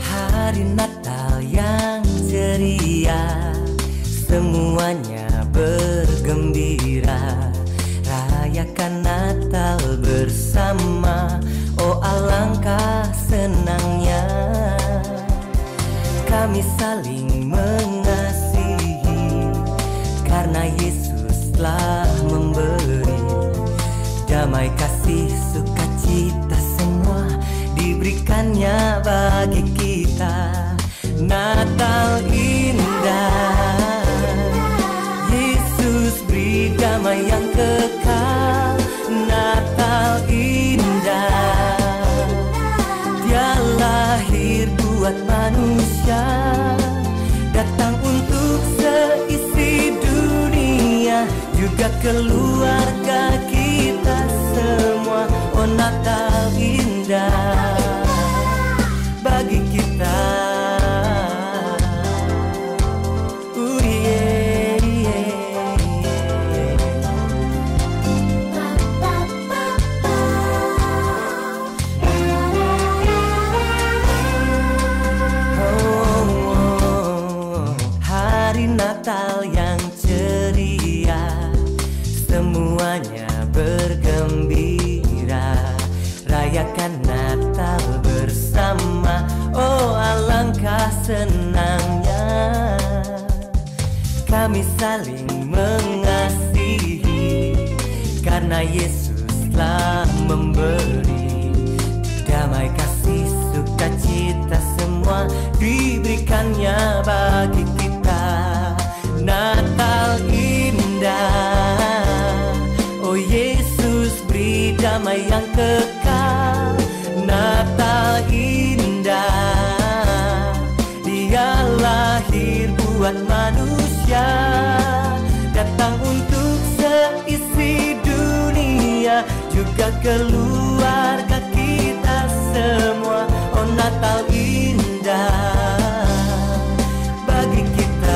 Hari Natal yang ceria, semuanya bergembira, rayakan Natal bersama. Oh alangkah senangnya, kami saling mengasihi, karena Yesus telah memberi damai, kasih, sukacita, semua diberikannya bagi kita. Natal indah, Yesus beri damai yang kekal. Natal indah, Dia lahir buat manusia, datang untuk seisi dunia, juga keluarga kita semua. Oh Natal indah bagi kita. Natal yang ceria, semuanya bergembira, rayakan Natal bersama. Oh alangkah senangnya, kami saling mengasihi, karena Yesus telah memberi damai, kasih, sukacita, semua diberikannya bagi kita. Natal indah, oh Yesus beri damai yang kekal. Natal indah, Dia lahir buat manusia, datang untuk seisi dunia, juga keluarga kita semua. Oh Natal indah bagi kita.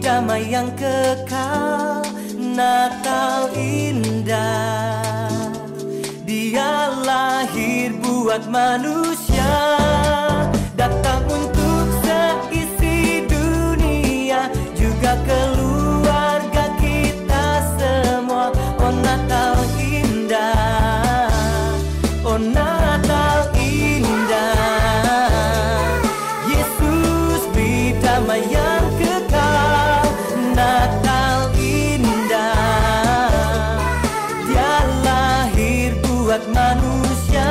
Damai yang kekal. Natal indah, Dia lahir buat manusia, datang untuk seisi dunia, juga keluarga kita semua. Oh Natal indah, oh Natal indah, Yesus beri damai yang kekal. Natal indah, Dia lahir buat manusia,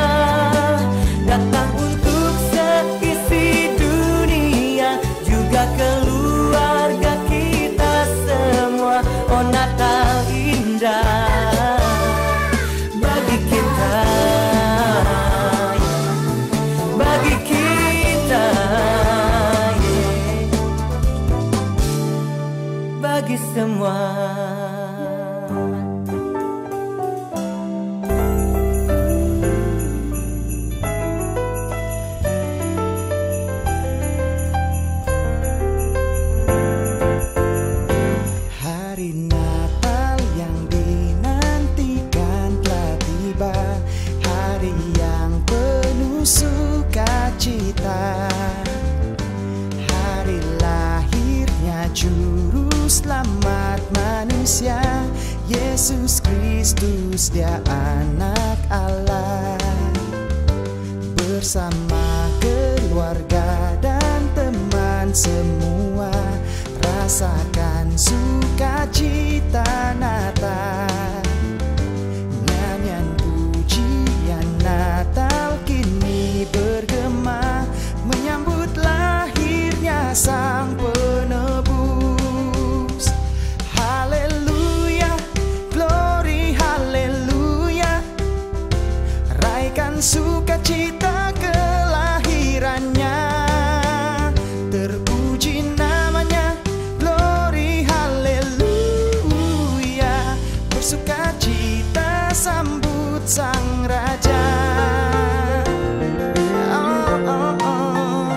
datang untuk seisi dunia, juga keluarga kita semua. Oh Natal indah bagi kita, bagi kita, bagi semua. Hari Natal yang dinantikan telah tiba, hari yang penuh sukacita, hari lahirnya Juru Selamat manusia, Yesus Kristus, Dia anak Allah. Bersama keluarga dan teman teman semua, rasakan sukacita Natal. Nyanyian pujian Natal kini bergema, menyambut lahirnya Sang Penebus. Haleluya, glory haleluya, raikan sukacita kelahirannya. Terpuji namanya, glory haleluya, bersukacita sambut Sang Raja. Oh, oh, oh.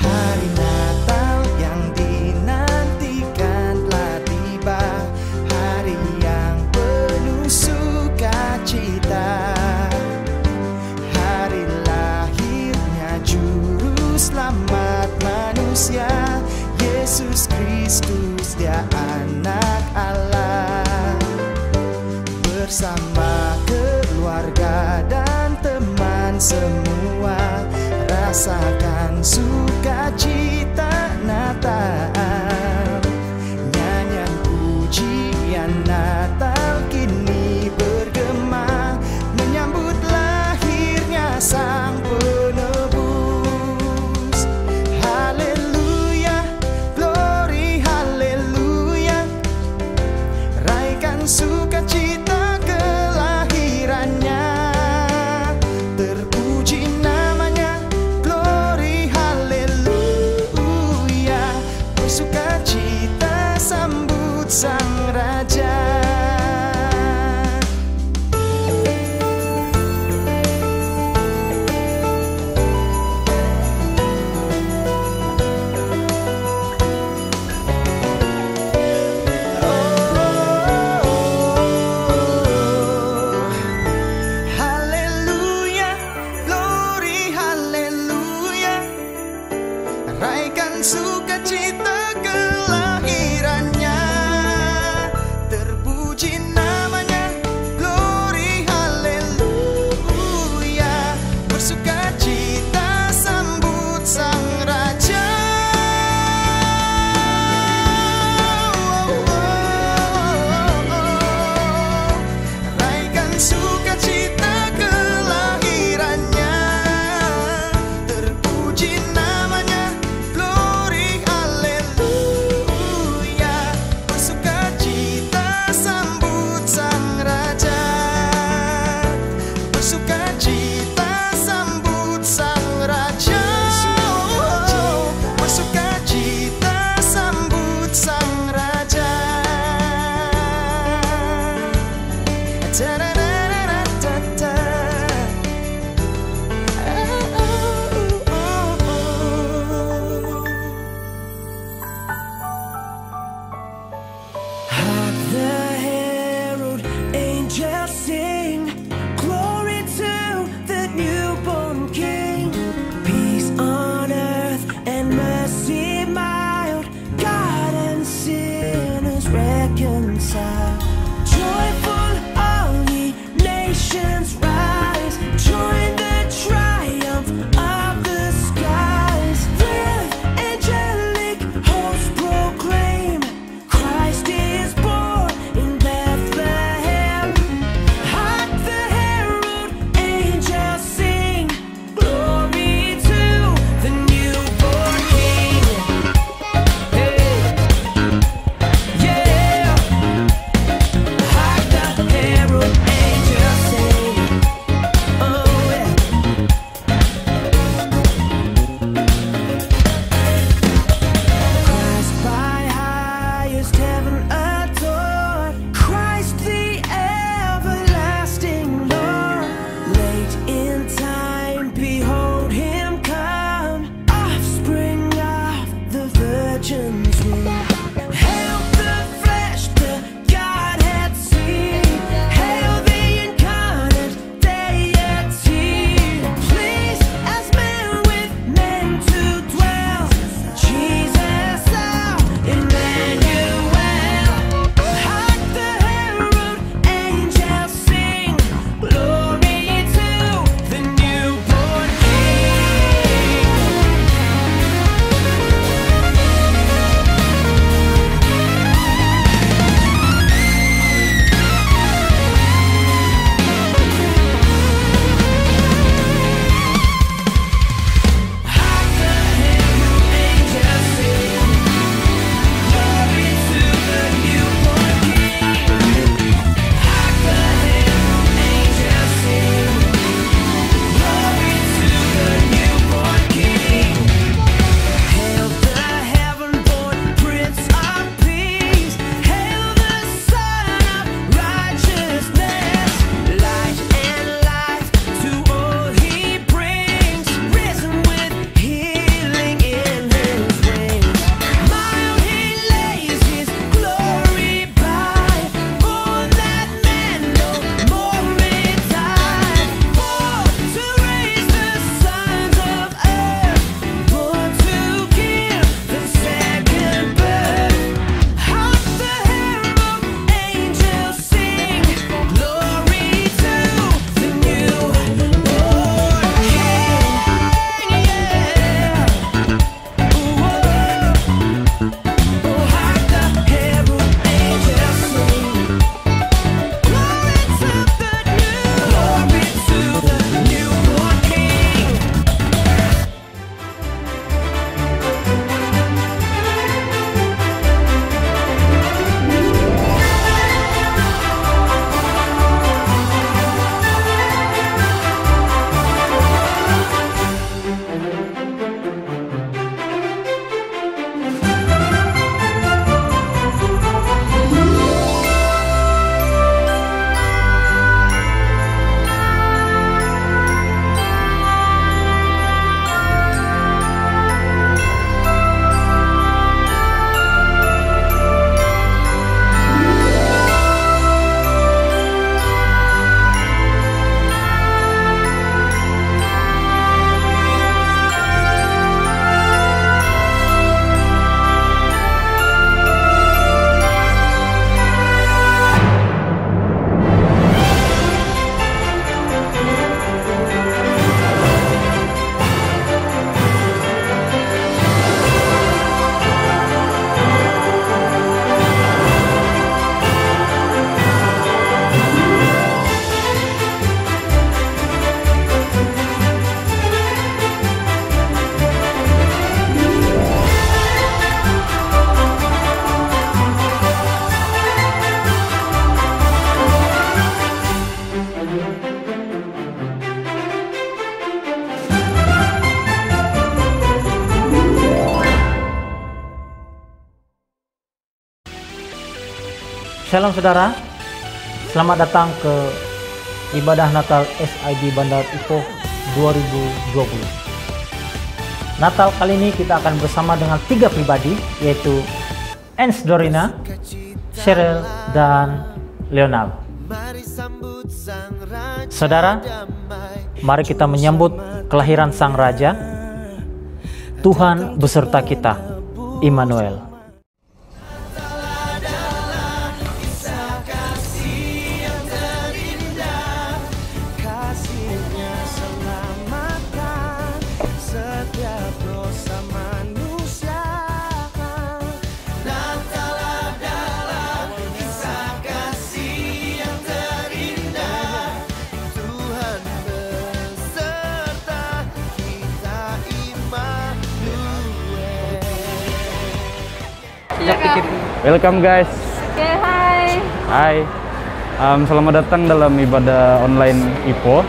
Hari Natal yang dinantikan telah tiba, hari yang penuh sukacita. Hari lahirnya Juru Selamat manusia, Yesus Kristus, Dia Anak Allah. Bersama keluarga dan teman semua, rasakan sukacita Natal. Nyanyian pujian Natal kini bergema, menyambut lahirnya Sang Penebus. Haleluya, glory haleluya, raikan sukacita kelahirannya. Terpuji namanya, glory haleluya, bersukacita sambut Sang Raja. Haleluya, glory haleluya, raikan sukacita kelahirannya. Terpuji namanya, glory haleluya, bersukacita sambut Sang Raja. Raikan sukacita kelahirannya. Terpuji namanya, glory haleluya, bersukacita sambut Sang Raja. Bersukacita sambut Sang Raja. Bersukacita sambut Sang Raja. Ta-da-da-da-da-da-da. Hark the herald angels sing, glory to the newborn King. Peace on earth and mercy mild, God and sinners reconciled. Joyful all ye nations rise, join the triumph of the skies. With angelic hosts proclaim, Christ is born in Bethlehem. Hark the herald angels sing, glory to the newborn King. Hey, yeah. Shalom saudara, selamat datang ke ibadah Natal SID Bandar Ipoh 2020. Natal kali ini kita akan bersama dengan 3 pribadi, yaitu Ens Dorina, Cheryl, dan Leonard. Saudara, mari kita menyambut kelahiran Sang Raja. Tuhan beserta kita, Immanuel. Welcome guys. Oke, hai. Hai. Selamat datang dalam ibadah online Ipoh.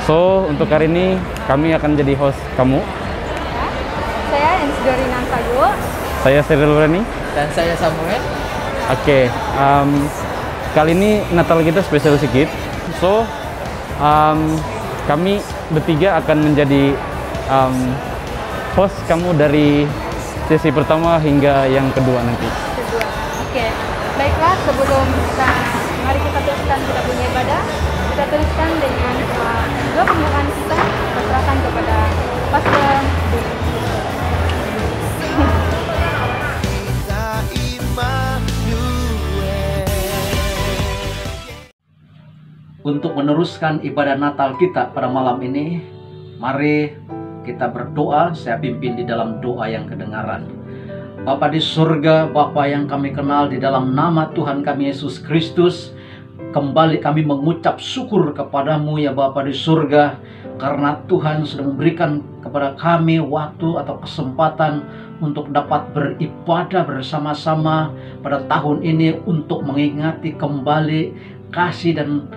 So, untuk hari ini kami akan jadi host kamu. Ya. Saya Ens Dorina Sago. Saya Cheryl Rani. Dan saya Samuel. Oke. Kali ini Natal kita spesial sedikit. So, kami bertiga akan menjadi host kamu dari sesi pertama hingga yang kedua nanti. Oke, baiklah, sebelum mari kita teruskan kita punya ibadah, kita teruskan dengan dua pembukaan kita serahkan kepada Pastor. Untuk meneruskan ibadah Natal kita pada malam ini, mari kita berdoa. Saya pimpin di dalam doa yang kedengaran. Bapa di surga, Bapa yang kami kenal, di dalam nama Tuhan kami Yesus Kristus, kembali kami mengucap syukur kepadamu ya Bapa di surga, karena Tuhan sudah memberikan kepada kami waktu atau kesempatan untuk dapat beribadah bersama-sama pada tahun ini, untuk mengingati kembali kasih dan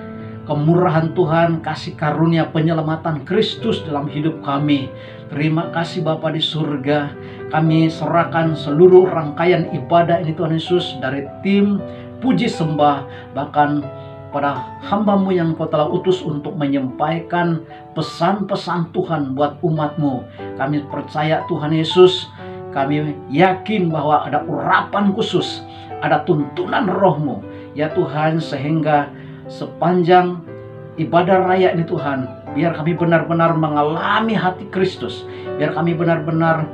kemurahan Tuhan, kasih karunia penyelamatan Kristus dalam hidup kami. Terima kasih Bapa di surga. Kami serahkan seluruh rangkaian ibadah ini Tuhan Yesus, dari tim puji sembah, bahkan pada hamba-Mu yang Kau telah utus untuk menyampaikan pesan-pesan Tuhan buat umat-Mu. Kami percaya Tuhan Yesus, kami yakin bahwa ada urapan khusus, ada tuntunan Roh-Mu ya Tuhan, sehingga sepanjang ibadah raya ini Tuhan, biar kami benar-benar mengalami hati Kristus, biar kami benar-benar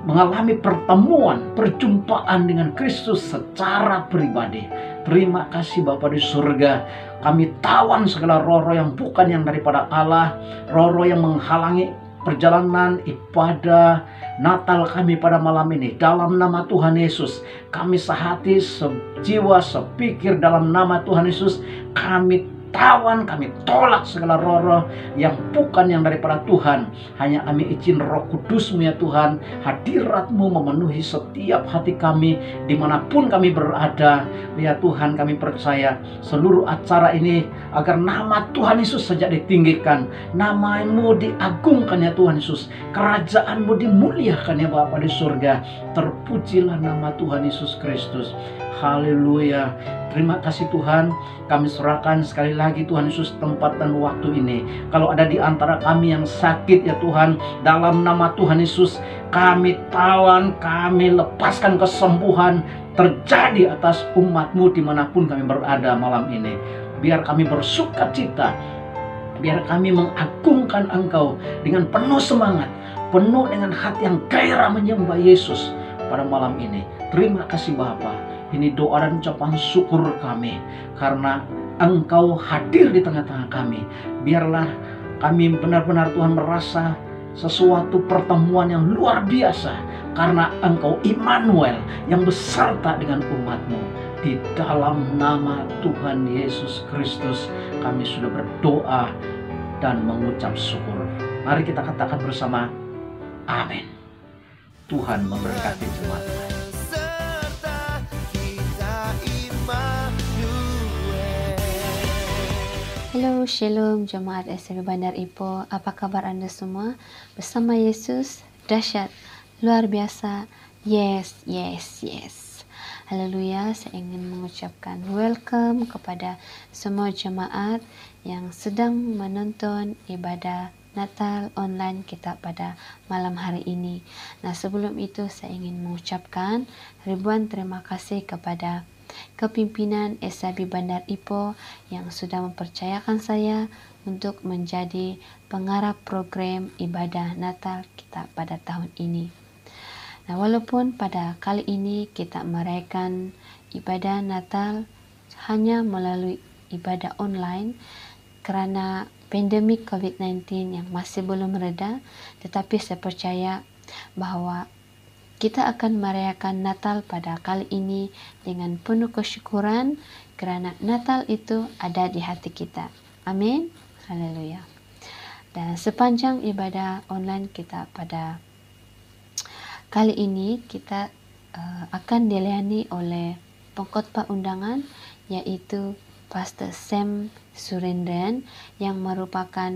mengalami pertemuan, perjumpaan dengan Kristus secara pribadi. Terima kasih Bapa di surga. Kami tawan segala roh-roh yang bukan yang daripada Allah, roh-roh yang menghalangi perjalanan ibadah Natal kami pada malam ini. Dalam nama Tuhan Yesus, kami sehati, sejiwa, sepikir dalam nama Tuhan Yesus, kami tawan, kami tolak segala roh-roh yang bukan yang daripada Tuhan. Hanya kami izin Roh Kudus-Mu ya Tuhan, hadirat-Mu memenuhi setiap hati kami dimanapun kami berada ya Tuhan. Kami percaya seluruh acara ini agar nama Tuhan Yesus saja ditinggikan, nama-Mu diagungkan ya Tuhan Yesus, kerajaan-Mu dimuliakan ya Bapa di surga. Terpujilah nama Tuhan Yesus Kristus. Haleluya. Terima kasih Tuhan. Kami serahkan sekali lagi Tuhan Yesus tempat dan waktu ini. Kalau ada di antara kami yang sakit ya Tuhan, dalam nama Tuhan Yesus kami tawan, kami lepaskan kesembuhan terjadi atas umat-Mu dimanapun kami berada malam ini. Biar kami bersuka cita, biar kami mengagungkan Engkau dengan penuh semangat, penuh dengan hati yang gairah menyembah Yesus pada malam ini. Terima kasih Bapa. Ini doa dan ucapan syukur kami, karena Engkau hadir di tengah-tengah kami. Biarlah kami benar-benar Tuhan merasa sesuatu pertemuan yang luar biasa, karena Engkau Immanuel yang beserta dengan umat-Mu. Di dalam nama Tuhan Yesus Kristus kami sudah berdoa dan mengucap syukur. Mari kita katakan bersama, amin. Tuhan memberkati jemaat. Halo, Shalom Jemaat SID Bandar Ipoh. Apa kabar Anda semua? Bersama Yesus, dahsyat, luar biasa. Yes, yes, yes. Haleluya, saya ingin mengucapkan welcome kepada semua jemaat yang sedang menonton ibadah Natal online kita pada malam hari ini. Nah, sebelum itu saya ingin mengucapkan ribuan terima kasih kepada kepimpinan SAB Bandar Ipoh yang sudah mempercayakan saya untuk menjadi pengarah program ibadah Natal kita pada tahun ini. Nah, walaupun pada kali ini kita merayakan ibadah Natal hanya melalui ibadah online karena pandemi COVID-19 yang masih belum reda, tetapi saya percaya bahwa kita akan merayakan Natal pada kali ini dengan penuh kesyukuran kerana Natal itu ada di hati kita. Amin. Haleluya. Dan sepanjang ibadah online kita pada kali ini kita akan dilayani oleh pengkhotbah undangan yaitu Pastor Sam Surendran yang merupakan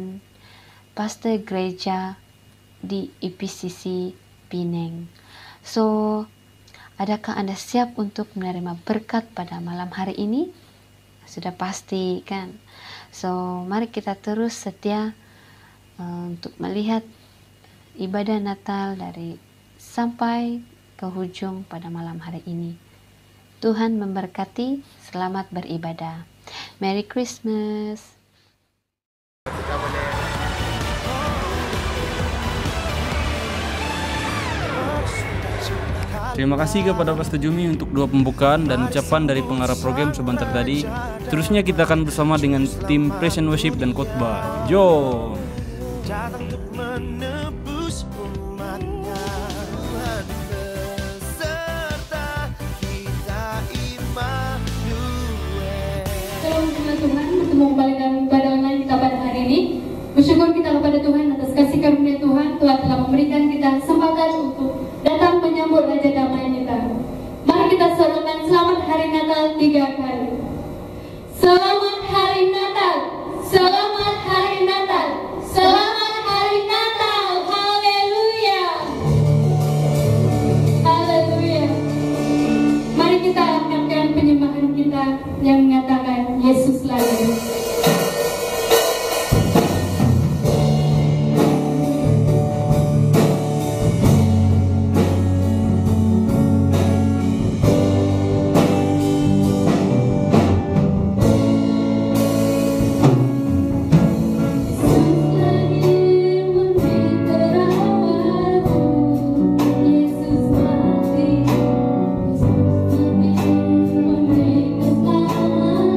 pastor gereja di IPCC Penang. So, adakah Anda siap untuk menerima berkat pada malam hari ini? Sudah pasti kan? So, mari kita terus setia untuk melihat ibadah Natal dari sampai ke hujung pada malam hari ini. Tuhan memberkati, selamat beribadah. Merry Christmas. Terima kasih kepada Pastor Jumi untuk doa pembukaan dan ucapan dari pengarah program sebentar tadi. Seterusnya kita akan bersama dengan tim Praise and Worship dan khotbah. Jom! Datang untuk menebus umatnya, Tuhan beserta kita, Immanuel. Shalom jemaat Tuhan, bertemu kembali dalam ibadah online kita pada hari ini. Bersyukur kita kepada Tuhan atas kasih karunia Tuhan telah memberikan kita kesempatan untuk datang menyambut Raja Damai kita. Mari kita serukan selamat hari Natal 3 kali. Selamat hari Natal, selamat hari Natal, selamat hari Natal. Haleluya, haleluya. Mari kita angkatkan penyembahan kita yang mengatakan Yesus lagi. Yesus mati, memberi keselamatan.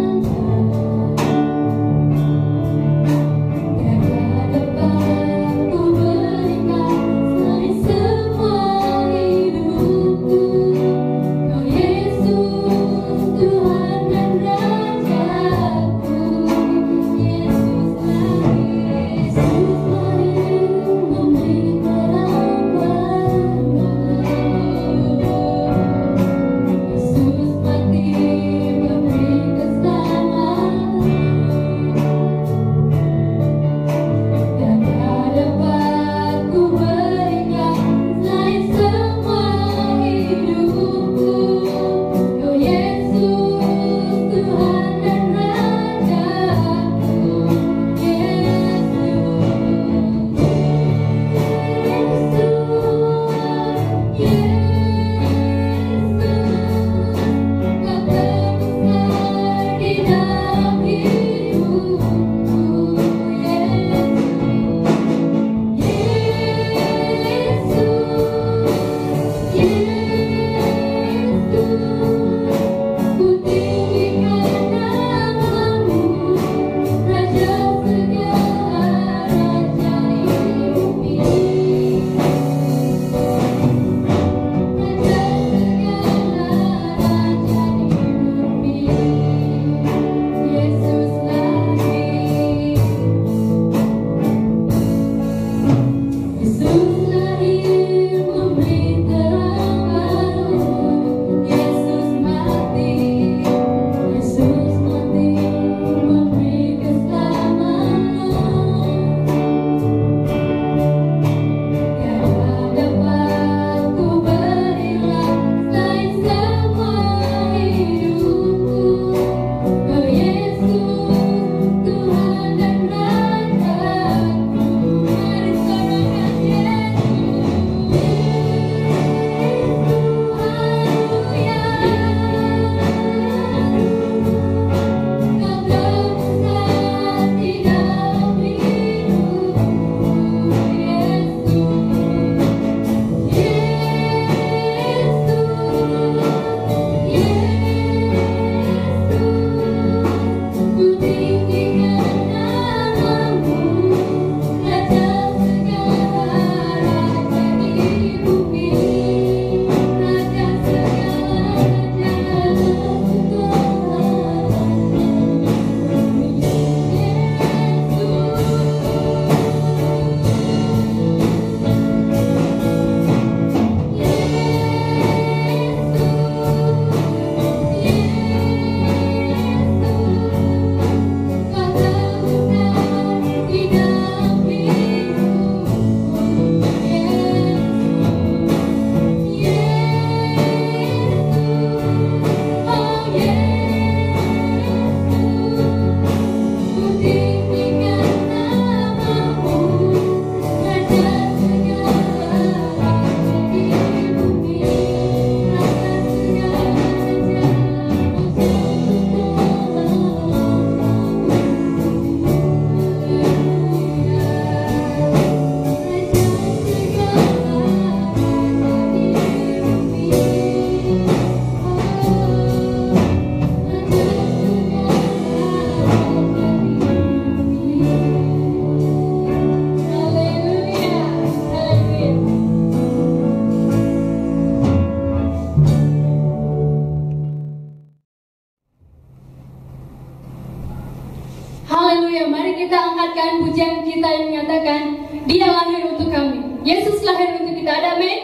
angkatkan pujian kita yang menyatakan Dia lahir untuk kami. Yesus lahir untuk kita. Ada amin?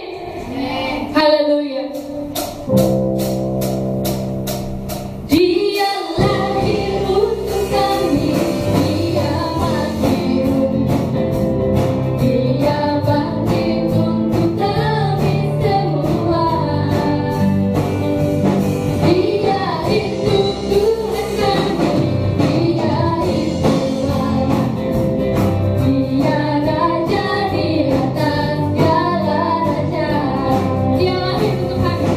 Haleluya. Dia lahir untuk kami. Dia mati untuk Dia bangkit untuk kami semua. Dia itu Tuhan kami. Dia itu Allah. Dia Raja di atas segala raja. Dia lahir untuk kami.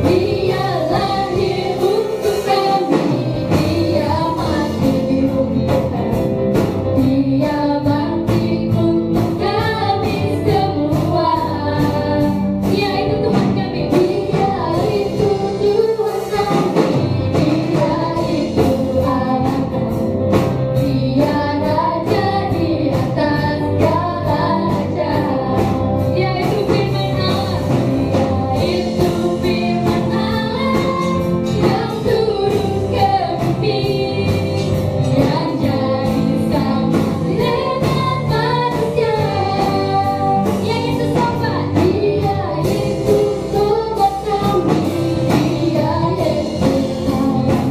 Dia lahir untuk kami. Dia mati untuk kami. Dia bangkit untuk kami semua. Dia itu Tuhan kami. Dia itu Tuhan kami. Dia itu Allah kami. Dia Raja di atas segala raja. Dia itu firman Allah. Dia itu firman Allah yang turun ke bumi, yang jadi sama dengan manusia. Dia itu sobat. Dia itu sobat kami. Dia Yesus sayang.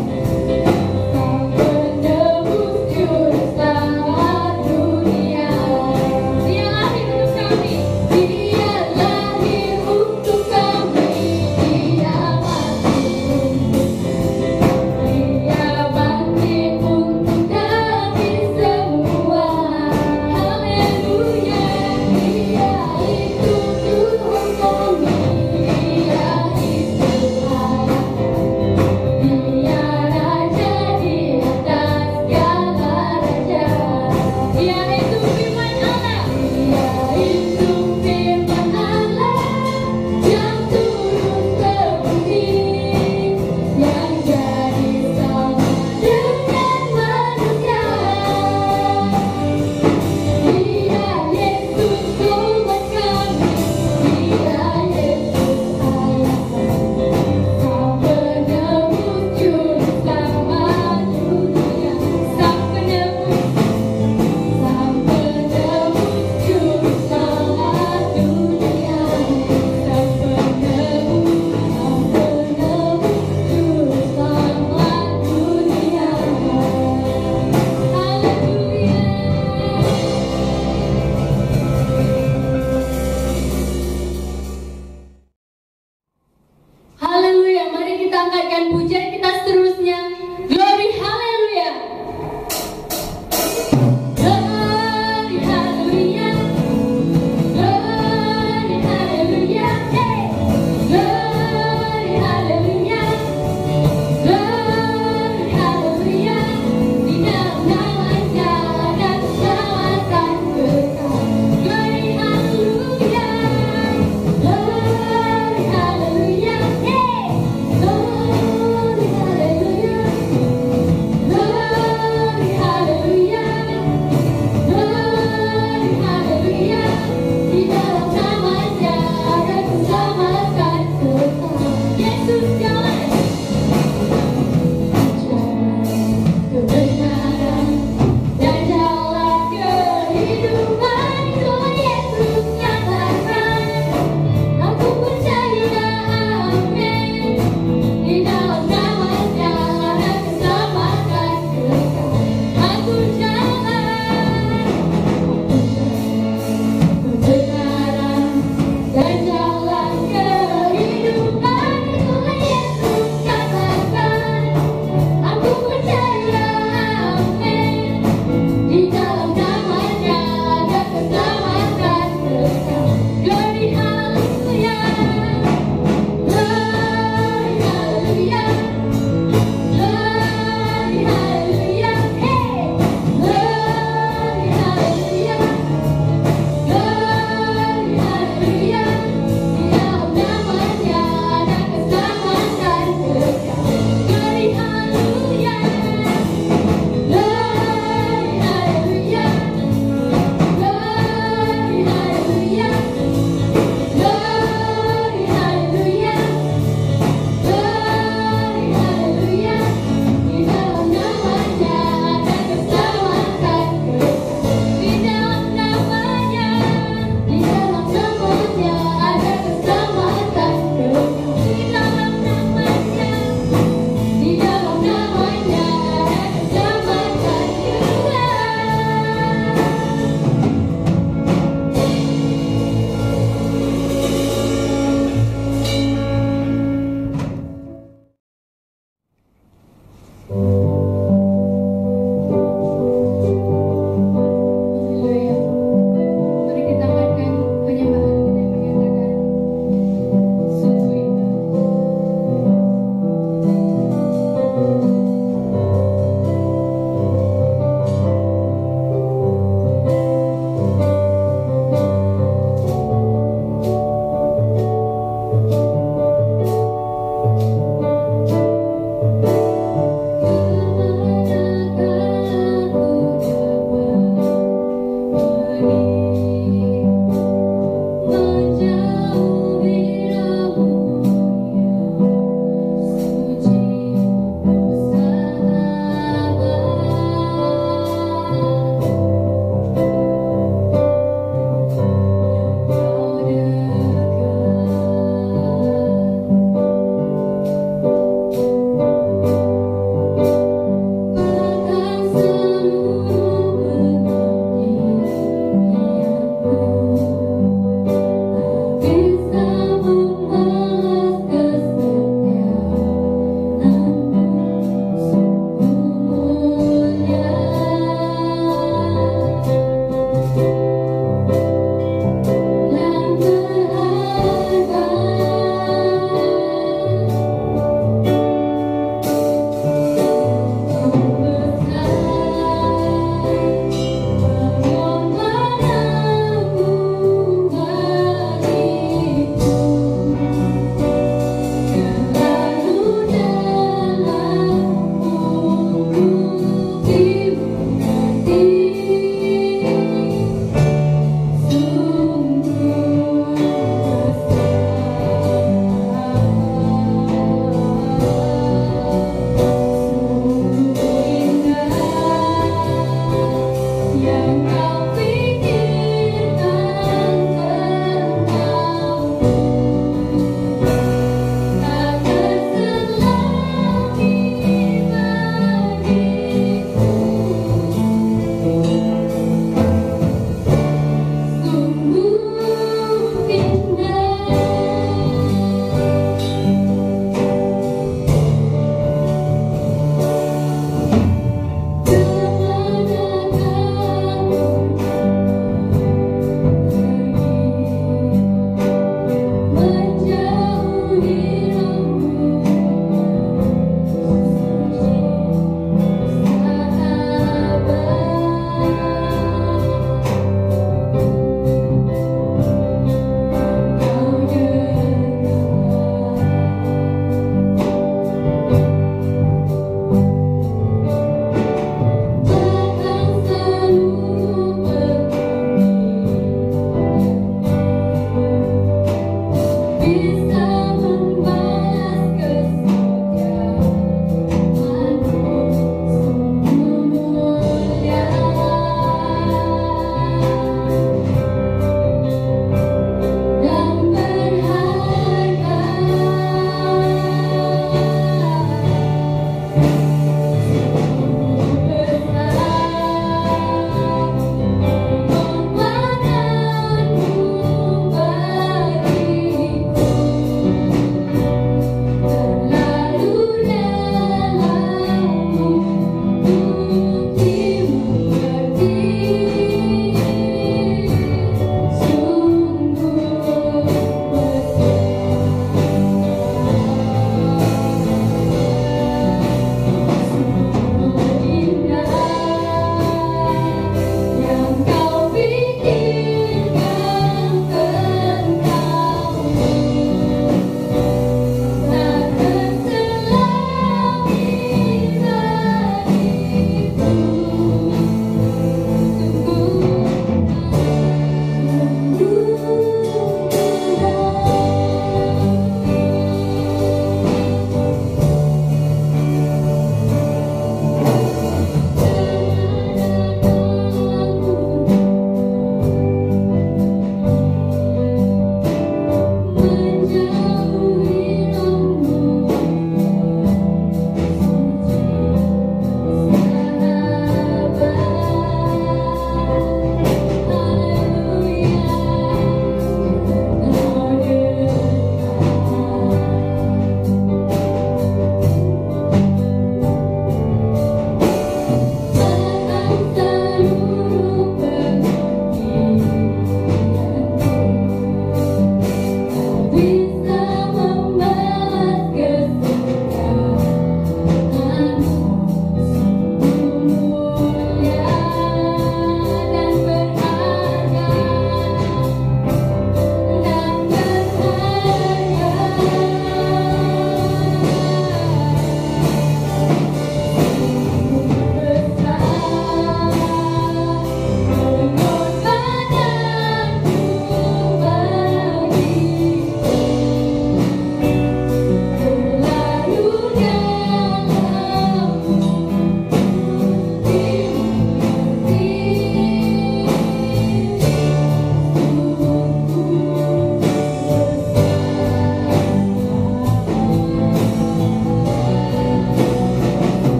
Sang penebus juru selamat dunia. Dia lahir untuk kami. Dia lahir untuk kami. Dia mati Dia bangkit untuk kami semua. Haleluya. Dia itu Tuhan kami. Dia itu Allah. Dia Raja di atas segala raja. Dia itu firman Allah. Dia itu firman Allah yang turun ke bumi, yang jadi sama dengan manusia. Dia Yesus sobat kami. Dia Yesus Allah kami. Sang penebus juru selamat dunia. Sang penebus juru selamat dunia. Sang penebus juru selamat dunia. Haleluya. Mari kita angkatkan pujian kita seterusnya. Glory, haleluya. Glory, haleluya. Glory, haleluya. Hey. Glory, haleluya. Glory, haleluya. Di dalam namanya ada keselamatan kekal. Glory, haleluya. Glory, haleluya. Hey. Glory, haleluya.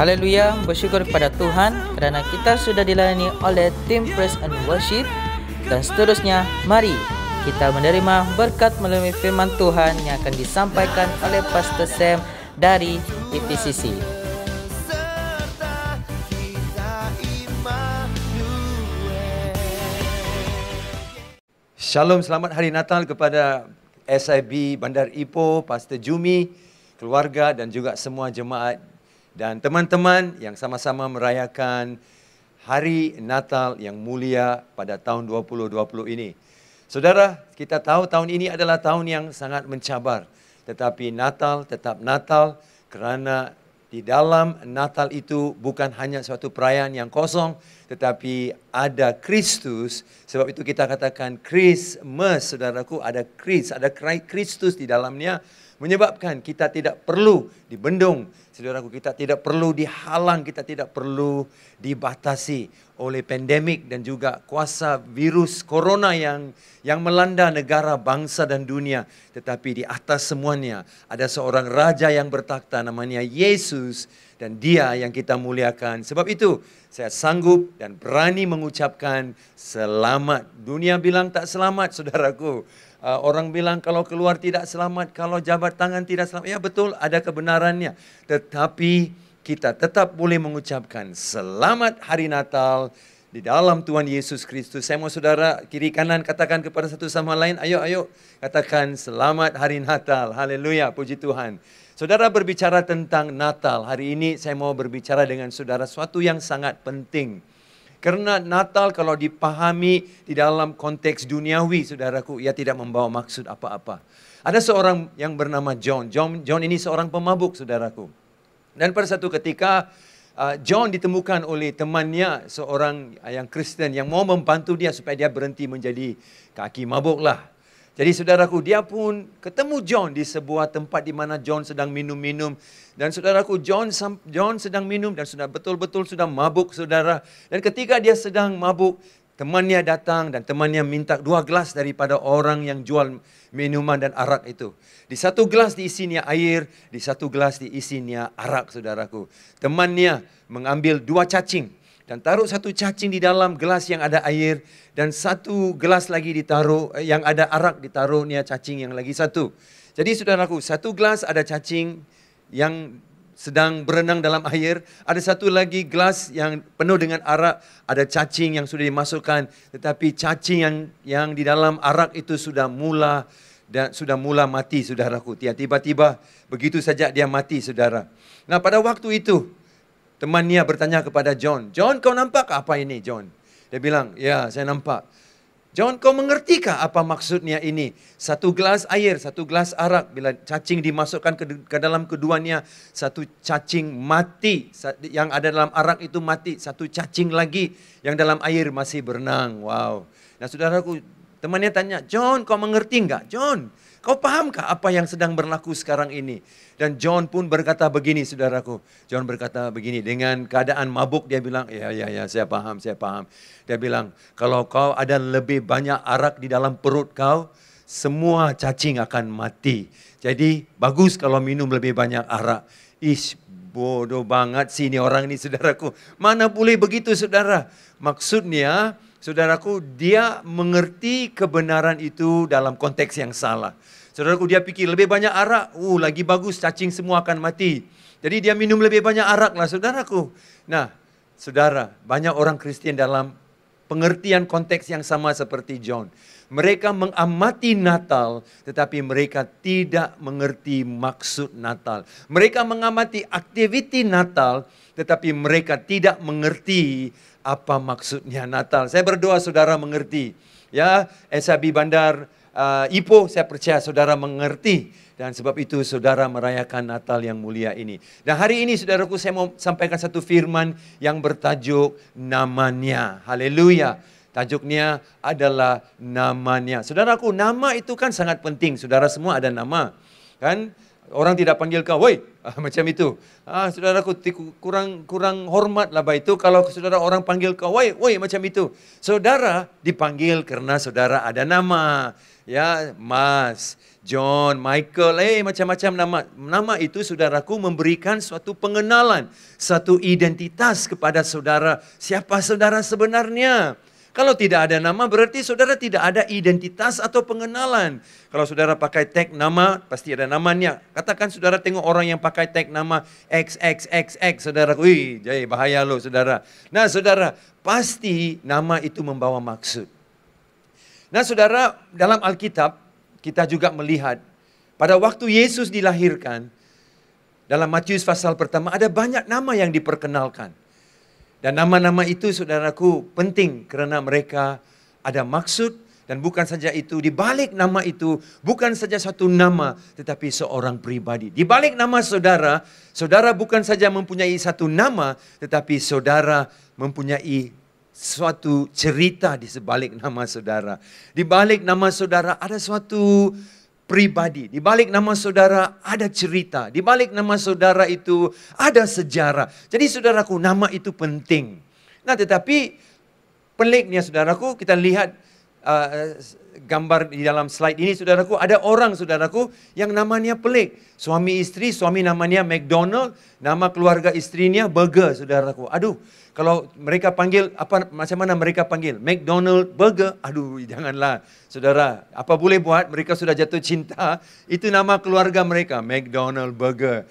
Haleluya, bersyukur kepada Tuhan kerana kita sudah dilayani oleh tim Praise and Worship. Dan seterusnya, mari kita menerima berkat melalui firman Tuhan yang akan disampaikan oleh Pastor Sam dari EPCC. serta kita Immanuel. Shalom, selamat Hari Natal kepada SIB Bandar Ipoh, Pastor Jumi, keluarga dan juga semua jemaat dan teman-teman yang sama-sama merayakan Hari Natal yang mulia pada tahun 2020 ini. Saudara, kita tahu tahun ini adalah tahun yang sangat mencabar. Tetapi Natal tetap Natal kerana di dalam Natal itu bukan hanya suatu perayaan yang kosong, tetapi ada Kristus. Sebab itu kita katakan Christmas, saudaraku, ada Kristus di dalamnya. Menyebabkan kita tidak perlu dibendung, saudaraku, kita tidak perlu dihalang, kita tidak perlu dibatasi oleh pandemik dan juga kuasa virus corona yang melanda negara, bangsa dan dunia. Tetapi di atas semuanya ada seorang raja yang bertakhta, namanya Yesus, dan dia yang kita muliakan. Sebab itu saya sanggup dan berani mengucapkan selamat. Dunia bilang tak selamat, saudaraku. Orang bilang kalau keluar tidak selamat, kalau jabat tangan tidak selamat. Ya betul, ada kebenarannya. Tetapi kita tetap boleh mengucapkan selamat Hari Natal di dalam Tuhan Yesus Kristus. Saya mau saudara kiri kanan katakan kepada satu sama lain, ayo katakan selamat Hari Natal. Haleluya, puji Tuhan. Saudara berbicara tentang Natal. Hari ini saya mau berbicara dengan saudara sesuatu yang sangat penting. Karena Natal kalau dipahami di dalam konteks duniawi, saudaraku, ia tidak membawa maksud apa-apa. Ada seorang yang bernama John. John ini seorang pemabuk, saudaraku. Dan pada satu ketika, John ditemukan oleh temannya, seorang yang Kristen yang mau membantu dia supaya dia berhenti menjadi kaki mabuk lah. Jadi saudaraku, dia pun ketemu John di sebuah tempat di mana John sedang minum-minum. Dan saudaraku, John sedang minum dan sudah betul-betul sudah mabuk, saudara. Dan ketika dia sedang mabuk, temannya datang dan temannya minta 2 gelas daripada orang yang jual minuman dan arak itu. Di satu gelas diisinya air, di satu gelas diisinya arak, saudaraku. Temannya mengambil 2 cacing dan taruh 1 cacing di dalam gelas yang ada air dan 1 gelas lagi ditaruh yang ada arak, ditaruhnya cacing yang lagi 1. Jadi saudaraku, 1 gelas ada cacing yang sedang berenang dalam air, ada 1 lagi gelas yang penuh dengan arak, ada cacing yang sudah dimasukkan, tetapi cacing yang di dalam arak itu sudah mula mati, saudaraku. Tiba-tiba begitu saja dia mati, saudara. Nah, pada waktu itu temannya bertanya kepada John, "John, kau nampak apa ini, John?" Dia bilang, "Ya, saya nampak." "John, kau mengertikah apa maksudnya ini? 1 gelas air, 1 gelas arak. Bila cacing dimasukkan ke dalam keduanya, 1 cacing mati. Yang ada dalam arak itu mati. 1 cacing lagi yang dalam air masih berenang." Wow. Nah, saudaraku, temannya tanya, "John, kau mengerti enggak? John, kau pahamkah apa yang sedang berlaku sekarang ini?" Dan John pun berkata begini, saudaraku. John berkata begini, dengan keadaan mabuk dia bilang, ya, saya paham. Dia bilang, kalau kau ada lebih banyak arak di dalam perut kau, semua cacing akan mati. Jadi bagus kalau minum lebih banyak arak. Bodoh banget sih ini orang ini, saudaraku. Mana boleh begitu, saudara? Maksudnya, saudaraku, dia mengerti kebenaran itu dalam konteks yang salah. Saudaraku, dia fikir lebih banyak arak, lagi bagus, cacing semua akan mati. Jadi dia minum lebih banyak arak lah, saudaraku. Nah, saudara, banyak orang Kristen dalam pengertian konteks yang sama seperti John. Mereka mengamati Natal, tetapi mereka tidak mengerti maksud Natal. Mereka mengamati aktiviti Natal, tetapi mereka tidak mengerti apa maksudnya Natal. Saya berdoa saudara mengerti. Ya, SIB Bandar Ipoh, saya percaya saudara mengerti. Dan sebab itu saudara merayakan Natal yang mulia ini. Dan hari ini saudaraku, saya mau sampaikan satu firman yang bertajuk namanya. Haleluya. Tajuknya adalah namanya. Saudaraku, nama itu kan sangat penting. Saudara semua ada nama. Kan? Orang tidak panggil kau, woi, macam itu. Saudaraku, kurang hormat lah itu kalau saudara orang panggil kau, woi, macam itu. Saudara dipanggil karena saudara ada nama. Ya, Mas, John, Michael, macam-macam nama. Nama itu saudaraku memberikan suatu pengenalan, satu identitas kepada saudara. Siapa saudara sebenarnya? Kalau tidak ada nama berarti saudara tidak ada identitas atau pengenalan. Kalau saudara pakai tag nama, pasti ada namanya. Katakan saudara tengok orang yang pakai tag nama XXXX, saudara, wih, jadi bahaya loh saudara. Nah saudara, pasti nama itu membawa maksud. Nah saudara, dalam Alkitab kita juga melihat pada waktu Yesus dilahirkan, dalam Matius pasal pertama ada banyak nama yang diperkenalkan. Dan nama-nama itu saudaraku penting kerana mereka ada maksud, dan bukan saja itu, di balik nama itu bukan saja satu nama tetapi seorang pribadi. Di balik nama saudara, saudara bukan saja mempunyai satu nama tetapi saudara mempunyai suatu cerita di sebalik nama saudara. Di balik nama saudara ada suatu pribadi. Di balik nama saudara ada cerita. Di balik nama saudara itu ada sejarah. Jadi saudaraku, nama itu penting. Nah tetapi peliknya saudaraku, kita lihat gambar di dalam slide ini saudaraku, ada orang saudaraku yang namanya pelik. Suami istri, suami namanya McDonald, nama keluarga istrinya Burger saudaraku. Aduh, kalau mereka panggil, macam mana mereka panggil? McDonald Burger, aduh janganlah. Saudara, apa boleh buat, mereka sudah jatuh cinta, itu nama keluarga mereka, McDonald Burger.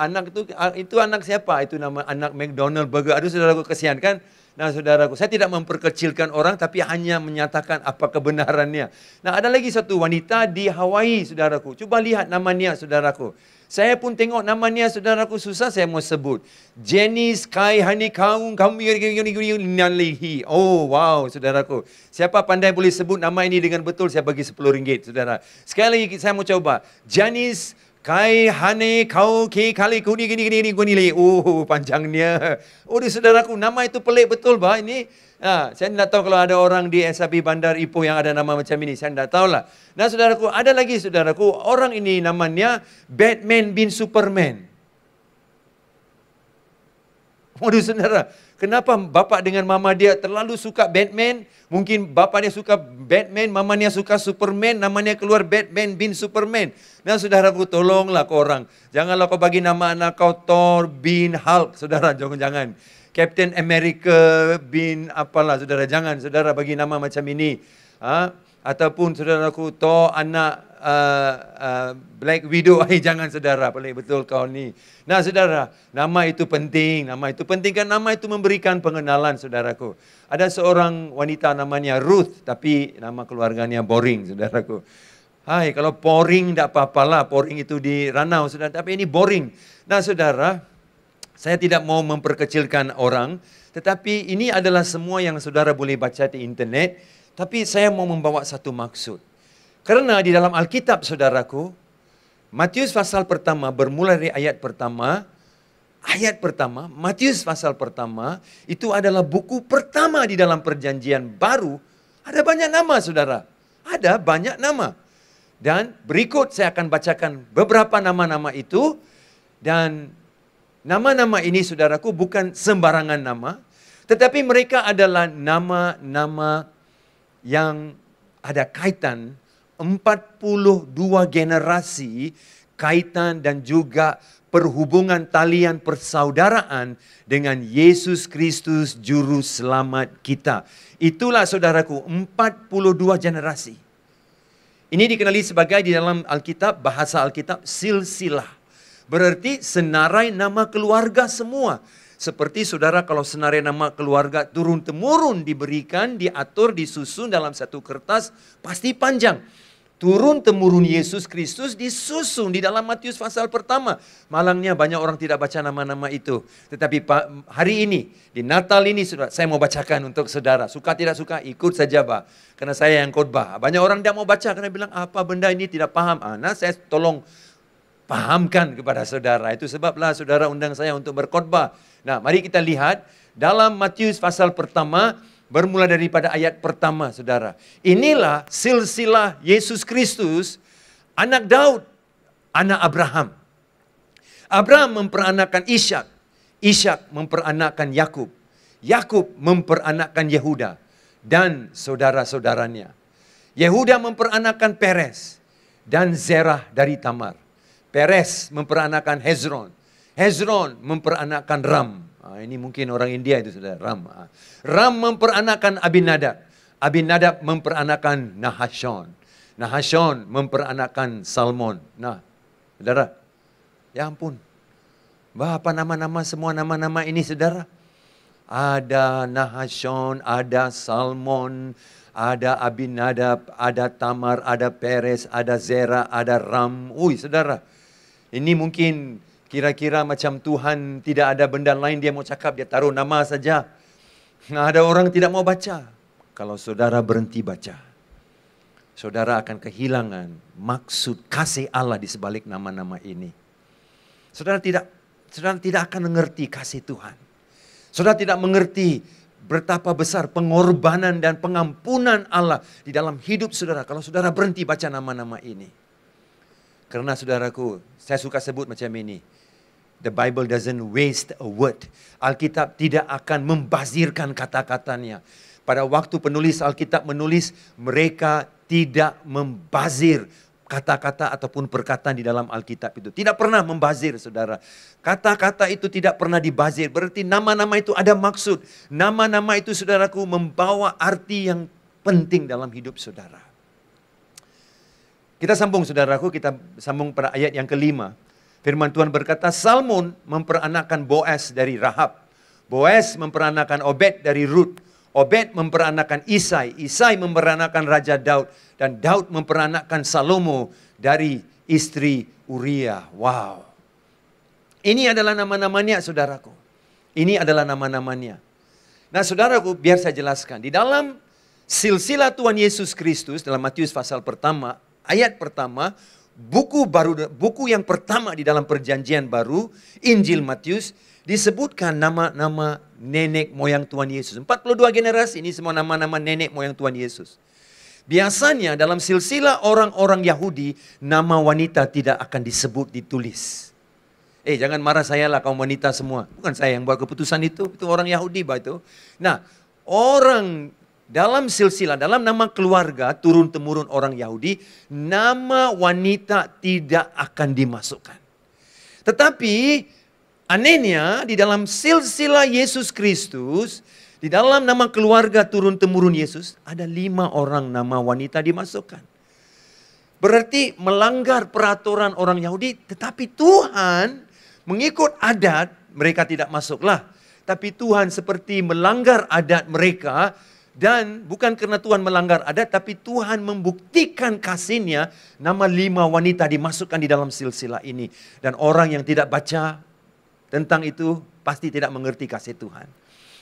Anak itu anak siapa? Itu nama anak McDonald Burger. Aduh saudaraku, kesian kan? Nah saudaraku, saya tidak memperkecilkan orang tapi hanya menyatakan apa kebenarannya. Nah ada lagi satu wanita di Hawaii saudaraku. Cuba lihat namanya saudaraku. Saya pun tengok namanya saudaraku susah saya mau sebut. Janice Kai Hani Kaung Nalihi. Oh wow saudaraku. Siapa pandai boleh sebut nama ini dengan betul, saya bagi RM10 saudara. Sekali lagi saya mau coba. Janice Kai Hane Kau Ki Kali Kuni Gini. Oh panjangnya. Oh saudaraku, nama itu pelik betul bah ini. Saya tidak tahu kalau ada orang di SAP Bandar Ipoh yang ada nama macam ini. Saya tidak tahu lah. Nah saudaraku, ada lagi saudaraku, orang ini namanya Batman bin Superman. Waduh saudara, kenapa bapak dengan mama dia terlalu suka Batman? Mungkin bapaknya suka Batman, mamanya suka Superman, namanya keluar Batman bin Superman. Nah saudaraku, tolonglah kau orang. Janganlah kau bagi nama anak kau Thor bin Hulk. Saudara, jangan. Captain America bin apalah saudara. Jangan saudara bagi nama macam ini. Ataupun saudaraku Thor anak Black Widow. Jangan saudara, pelik betul kau ni. Nah saudara, nama itu penting. Nama itu penting kan nama itu memberikan pengenalan saudaraku. Ada seorang wanita namanya Ruth, tapi nama keluarganya boring saudaraku. Kalau boring tak apa-apalah. Boring itu di ranau saudara. Tapi ini boring. Nah saudara, saya tidak mau memperkecilkan orang. Tetapi ini adalah semua yang saudara boleh baca di internet. Tapi saya mau membawa satu maksud. Karena di dalam Alkitab saudaraku, Matius pasal pertama bermula dari ayat pertama. Ayat pertama, Matius pasal pertama, itu adalah buku pertama di dalam perjanjian baru. Ada banyak nama saudara. Ada banyak nama. Dan berikut saya akan bacakan beberapa nama-nama itu. Dan nama-nama ini saudaraku bukan sembarangan nama. Tetapi mereka adalah nama-nama yang ada kaitan 42 generasi kaitan dan juga perhubungan talian persaudaraan dengan Yesus Kristus Juru Selamat kita. Itulah saudaraku 42 generasi. Ini dikenali sebagai di dalam Alkitab, bahasa Alkitab silsilah. Berarti senarai nama keluarga semua. Seperti saudara kalau senarai nama keluarga turun-temurun diberikan, diatur, disusun dalam satu kertas, pasti panjang. Turun-temurun Yesus Kristus disusun di dalam Matius pasal pertama. Malangnya banyak orang tidak baca nama-nama itu. Tetapi hari ini, di Natal ini, saya mau bacakan untuk saudara. Suka tidak suka, ikut saja Pak. Karena saya yang khotbah. Banyak orang tidak mau baca karena bilang, apa benda ini tidak paham. Nah saya tolong pahamkan kepada saudara. Itu sebablah saudara undang saya untuk berkhotbah. Nah, mari kita lihat dalam Matius pasal pertama, bermula daripada ayat pertama, saudara. Inilah silsilah Yesus Kristus, anak Daud, anak Abraham. Abraham memperanakkan Ishak, Ishak memperanakkan Yakub, Yakub memperanakkan Yehuda dan saudara-saudaranya. Yehuda memperanakkan Perez, dan Zerah dari Tamar. Perez memperanakan Hezron. Hezron memperanakan Ram. Ini mungkin orang India itu sudah Ram. Ram memperanakan Abinadab. Abinadab memperanakan Nahashon. Nahashon memperanakan Salmon. Nah, saudara, ya ampun. Berapa nama-nama, semua nama-nama ini saudara? Ada Nahashon, ada Salmon, ada Abinadab, ada Tamar, ada Perez, ada Zerah, ada Ram. Saudara, ini mungkin kira-kira macam Tuhan tidak ada benda lain dia mau cakap, dia taruh nama saja. Ada orang tidak mau baca. Kalau saudara berhenti baca, saudara akan kehilangan maksud kasih Allah di sebalik nama-nama ini. Saudara tidak akan mengerti kasih Tuhan. Saudara tidak mengerti betapa besar pengorbanan dan pengampunan Allah di dalam hidup saudara kalau saudara berhenti baca nama-nama ini. Karena saudaraku, saya suka sebut macam ini. The Bible doesn't waste a word. Alkitab tidak akan membazirkan kata-katanya. Pada waktu penulis Alkitab menulis, mereka tidak membazir kata-kata ataupun perkataan di dalam Alkitab itu. Tidak pernah membazir, saudara. Kata-kata itu tidak pernah dibazir. Berarti nama-nama itu ada maksud. Nama-nama itu, saudaraku, membawa arti yang penting dalam hidup saudara. Kita sambung, saudaraku. Kita sambung pada ayat yang kelima. Firman Tuhan berkata, Salmon memperanakan Boaz dari Rahab. Boaz memperanakan Obed dari Rut. Obed memperanakan Isai. Isai memperanakan Raja Daud. Dan Daud memperanakan Salomo dari istri Uria. Wow. Ini adalah nama-namanya, saudaraku. Ini adalah nama-namanya. Nah, saudaraku, biar saya jelaskan. Di dalam silsilah Tuhan Yesus Kristus, dalam Matius pasal pertama, ayat pertama, buku yang pertama di dalam perjanjian baru, Injil Matius, disebutkan nama-nama nenek moyang Tuhan Yesus. 42 generasi ini semua nama-nama nenek moyang Tuhan Yesus. Biasanya dalam silsilah orang-orang Yahudi, nama wanita tidak akan disebut, ditulis. Jangan marah saya lah kaum wanita semua. Bukan saya yang buat keputusan itu orang Yahudi itu. Nah, orang dalam silsilah, dalam nama keluarga, turun-temurun orang Yahudi, nama wanita tidak akan dimasukkan. Tetapi anehnya di dalam silsilah Yesus Kristus, di dalam nama keluarga turun-temurun Yesus, ada 5 orang nama wanita dimasukkan. Berarti melanggar peraturan orang Yahudi, tetapi Tuhan mengikut adat, mereka tidak masuklah. Tapi Tuhan seperti melanggar adat mereka, dan bukan karena Tuhan melanggar adat, tapi Tuhan membuktikan kasih-Nya, nama 5 wanita dimasukkan di dalam silsilah ini. Dan orang yang tidak baca tentang itu pasti tidak mengerti kasih Tuhan.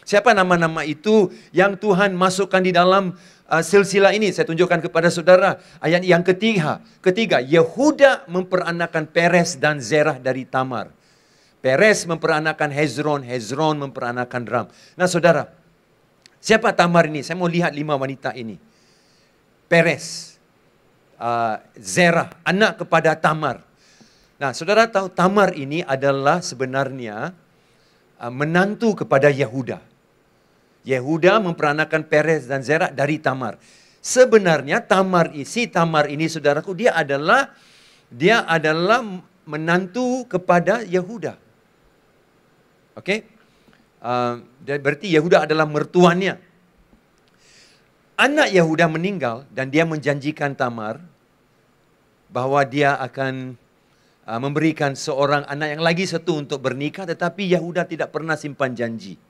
Siapa nama-nama itu yang Tuhan masukkan di dalam silsilah ini? Saya tunjukkan kepada saudara. Ayat yang ketiga, Yehuda memperanakan Perez dan Zerah dari Tamar. Perez memperanakan Hezron, Hezron memperanakan Ram. Nah, saudara, siapa Tamar ini? Saya mau lihat 5 wanita ini. Perez, Zerah, anak kepada Tamar. Nah, saudara tahu Tamar ini adalah sebenarnya menantu kepada Yehuda. Yehuda memperanakan Perez dan Zerah dari Tamar. Sebenarnya Tamar ini, saudaraku, dia adalah menantu kepada Yehuda. Oke? Berarti Yehuda adalah mertuanya. Anak Yehuda meninggal dan dia menjanjikan Tamar bahwa dia akan memberikan seorang anak yang lagi satu untuk bernikah, tetapi Yehuda tidak pernah simpan janji.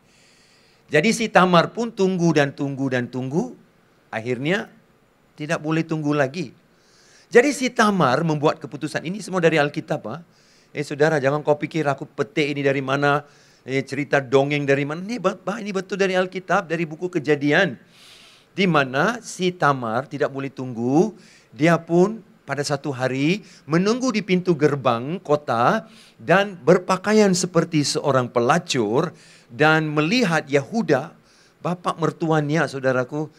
Jadi si Tamar pun tunggu dan tunggu dan tunggu, akhirnya tidak boleh tunggu lagi. Jadi si Tamar membuat keputusan, ini semua dari Alkitab. Saudara, jangan kau pikir aku petik ini dari mana, cerita dongeng dari mana. Ini betul dari Alkitab, dari buku Kejadian. Di mana si Tamar tidak boleh tunggu, dia pun pada satu hari menunggu di pintu gerbang kota dan berpakaian seperti seorang pelacur dan melihat Yehuda, bapak mertuanya, saudaraku,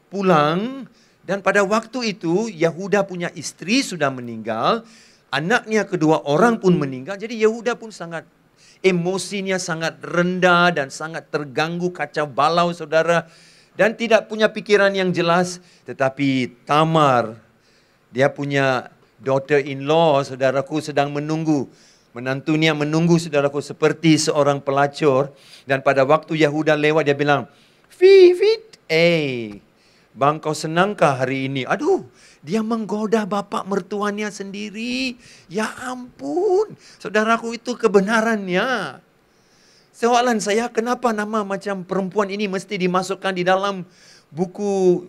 pulang. Dan pada waktu itu Yehuda punya istri sudah meninggal, anaknya kedua orang pun meninggal. Jadi Yehuda pun sangat, emosinya sangat rendah dan sangat terganggu, kacau balau, saudara. Dan tidak punya pikiran yang jelas. Tetapi Tamar, Dia punya daughter-in-law, saudaraku, sedang menunggu. Menantunya menunggu, saudaraku, seperti seorang pelacur. Dan pada waktu Yahuda lewat, dia bilang, Fit, bang kau senangkah hari ini? Aduh, dia menggoda bapak mertuanya sendiri. Ya ampun, saudaraku, itu kebenarannya. Soalan saya, kenapa nama macam perempuan ini mesti dimasukkan di dalam buku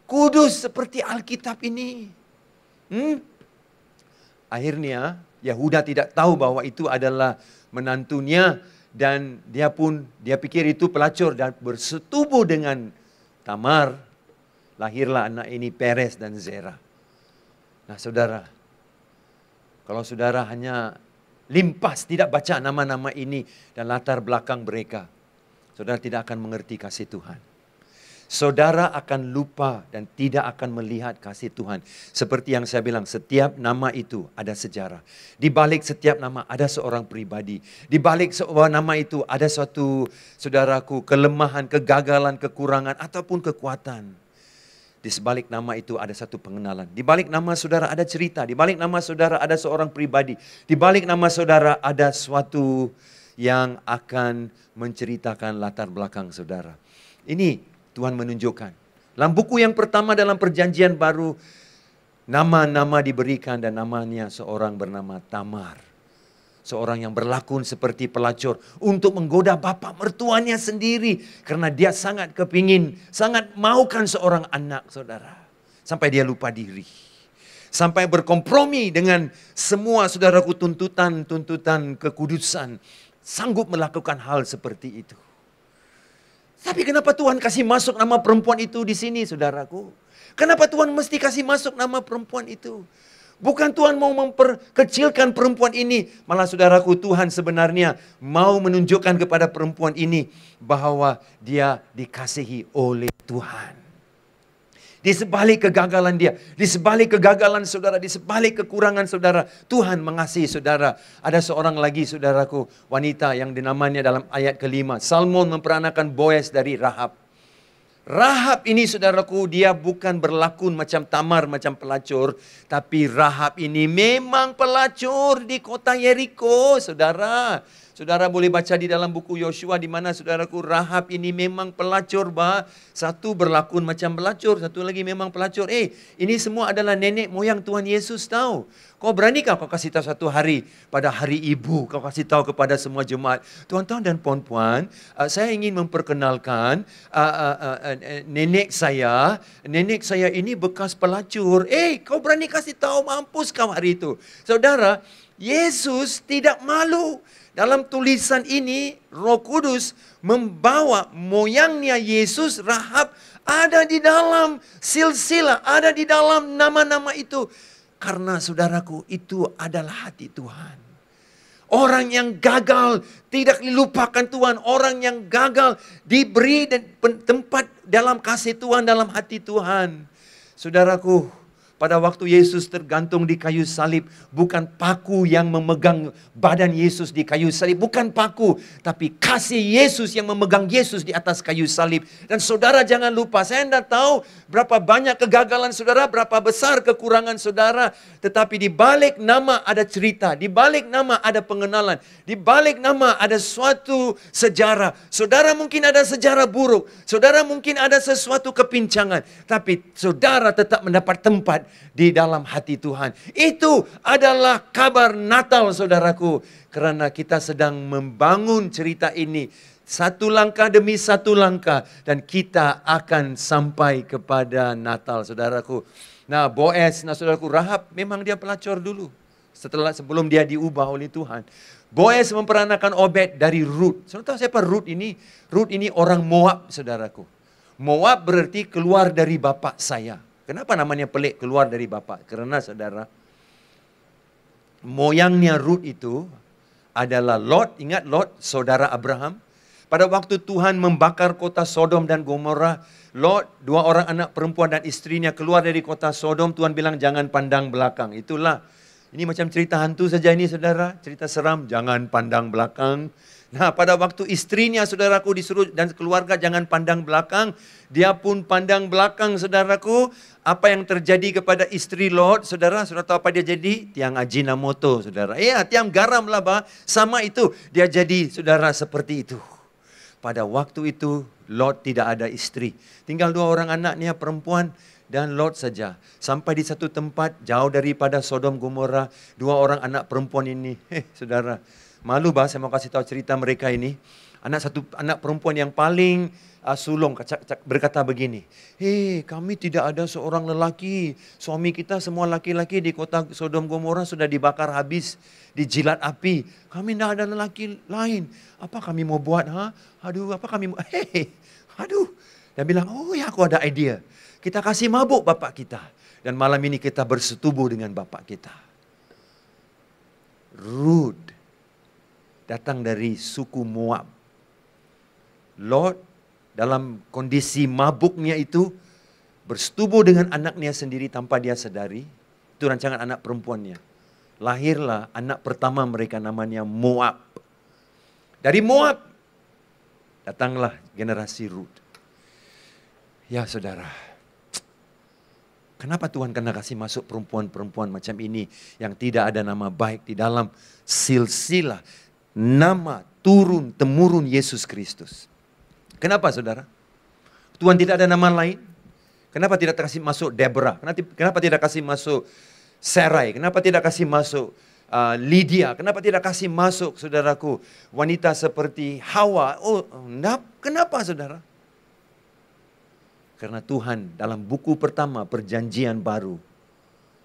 kudus seperti Alkitab ini? Akhirnya, Yahuda tidak tahu bahwa itu adalah menantunya. Dan dia pikir itu pelacur dan bersetubuh dengan Tamar. Lahirlah anak ini, Perez dan Zerah. Nah saudara, kalau saudara hanya limpas, tidak baca nama-nama ini dan latar belakang mereka, saudara tidak akan mengerti kasih Tuhan. Saudara akan lupa dan tidak akan melihat kasih Tuhan. Seperti yang saya bilang, setiap nama itu ada sejarah. Di balik setiap nama ada seorang pribadi. Di balik sebuah nama itu ada suatu, saudaraku, kelemahan, kegagalan, kekurangan, ataupun kekuatan. Di sebalik nama itu ada satu pengenalan. Di balik nama saudara ada cerita. Di balik nama saudara ada seorang pribadi. Di balik nama saudara ada suatu yang akan menceritakan latar belakang saudara. Ini Tuhan menunjukkan. Dalam buku yang pertama dalam perjanjian baru, nama-nama diberikan dan namanya seorang bernama Tamar. Seorang yang berlakon seperti pelacur untuk menggoda bapak mertuanya sendiri. Karena dia sangat kepingin, sangat maukan seorang anak, saudara. Sampai dia lupa diri. Sampai berkompromi dengan semua, saudaraku, tuntutan kekudusan. Sanggup melakukan hal seperti itu. Tapi kenapa Tuhan kasih masuk nama perempuan itu di sini, saudaraku? Kenapa Tuhan mesti kasih masuk nama perempuan itu? Bukan Tuhan mau memperkecilkan perempuan ini. Malah saudaraku, Tuhan sebenarnya mau menunjukkan kepada perempuan ini bahwa dia dikasihi oleh Tuhan. Di sebalik kegagalan dia, di sebalik kegagalan saudara, di sebalik kekurangan saudara, Tuhan mengasihi saudara. Ada seorang lagi, saudaraku, wanita yang dinamanya dalam ayat kelima. Salmon memperanakan Boaz dari Rahab. Rahab ini, saudaraku, dia bukan berlakon macam Tamar, macam pelacur. Tapi Rahab ini memang pelacur di kota Yeriko, saudara. Saudara boleh baca di dalam buku Yosua di mana, saudaraku, Rahab ini memang pelacur, satu berlakon macam pelacur, satu lagi memang pelacur. Ini semua adalah nenek moyang Tuhan Yesus, tahu. Kau beranikah kau kasih tahu satu hari, pada hari ibu, kau kasih tahu kepada semua jemaat, tuan-tuan dan puan-puan, saya ingin memperkenalkan nenek saya ini bekas pelacur. Kau berani kasih tahu, mampus kau hari itu. Saudara, Yesus tidak malu. Dalam tulisan ini, Roh Kudus membawa moyangnya Yesus, Rahab, ada di dalam silsilah, ada di dalam nama-nama itu. Karena saudaraku, itu adalah hati Tuhan. Orang yang gagal tidak dilupakan Tuhan. Orang yang gagal diberi tempat dalam kasih Tuhan, dalam hati Tuhan. Saudaraku, pada waktu Yesus tergantung di kayu salib, bukan paku yang memegang badan Yesus di kayu salib. Bukan paku, tapi kasih Yesus yang memegang Yesus di atas kayu salib. Dan saudara jangan lupa, saya tidak tahu berapa banyak kegagalan saudara, berapa besar kekurangan saudara. Tetapi di balik nama ada cerita, di balik nama ada pengenalan, di balik nama ada suatu sejarah. Saudara mungkin ada sejarah buruk, saudara mungkin ada sesuatu kepincangan. Tapi saudara tetap mendapat tempat di dalam hati Tuhan. Itu adalah kabar Natal, saudaraku. Karena kita sedang membangun cerita ini satu langkah demi satu langkah. Dan kita akan sampai kepada Natal, saudaraku. Nah, Boaz, saudaraku, Rahab memang dia pelacur dulu. Sebelum dia diubah oleh Tuhan. Boaz memperanakan Obed dari Ruth. Saudara tahu siapa Ruth ini? Ruth ini orang Moab, saudaraku. Moab berarti keluar dari bapak saya. Kenapa namanya pelik, keluar dari bapak? Karena saudara, moyangnya Ruth itu adalah Lot. Ingat Lot, saudara Abraham. Pada waktu Tuhan membakar kota Sodom dan Gomorrah, Lot, dua orang anak perempuan dan istrinya keluar dari kota Sodom. Tuhan bilang jangan pandang belakang. Itulah, ini macam cerita hantu saja ini saudara. Cerita seram, jangan pandang belakang. Nah, pada waktu istrinya, saudaraku, disuruh dan keluarga jangan pandang belakang, dia pun pandang belakang, saudaraku. Apa yang terjadi kepada istri Lot, saudara tahu apa dia jadi? Tiang Ajinomoto, saudara. Ya, tiang garam lah, bah. Sama itu, dia jadi, saudara, seperti itu. Pada waktu itu, Lot tidak ada istri. Tinggal 2 orang anaknya perempuan dan Lot saja. Sampai di satu tempat, jauh daripada Sodom Gomora, 2 orang anak perempuan ini. Saudara, malu bah, saya mau kasih tahu cerita mereka ini. Anak perempuan yang paling sulung berkata begini, kami tidak ada seorang lelaki. Suami kita semua laki-laki di kota Sodom Gomora sudah dibakar habis, dijilat api. Kami tidak ada lelaki lain. Apa kami mau buat? Aduh, apa kami mau? Aduh. Dia bilang, oh ya, aku ada idea. Kita kasih mabuk bapak kita. Dan malam ini kita bersetubuh dengan bapak kita. Ruth datang dari suku Moab. Lot dalam kondisi mabuknya itu bersetubuh dengan anaknya sendiri tanpa dia sadari. Itu rancangan anak perempuannya. Lahirlah anak pertama mereka, namanya Moab. Dari Moab datanglah generasi Ruth. Ya saudara, kenapa Tuhan kena kasih masuk perempuan-perempuan macam ini yang tidak ada nama baik di dalam silsilah nama turun-temurun Yesus Kristus? Kenapa saudara? Tuhan tidak ada nama lain? Kenapa tidak kasih masuk Deborah? Kenapa tidak kasih masuk Sarai? Kenapa tidak kasih masuk Lydia? Kenapa tidak kasih masuk, saudaraku, wanita seperti Hawa? Oh, kenapa saudara? Karena Tuhan dalam buku pertama perjanjian baru,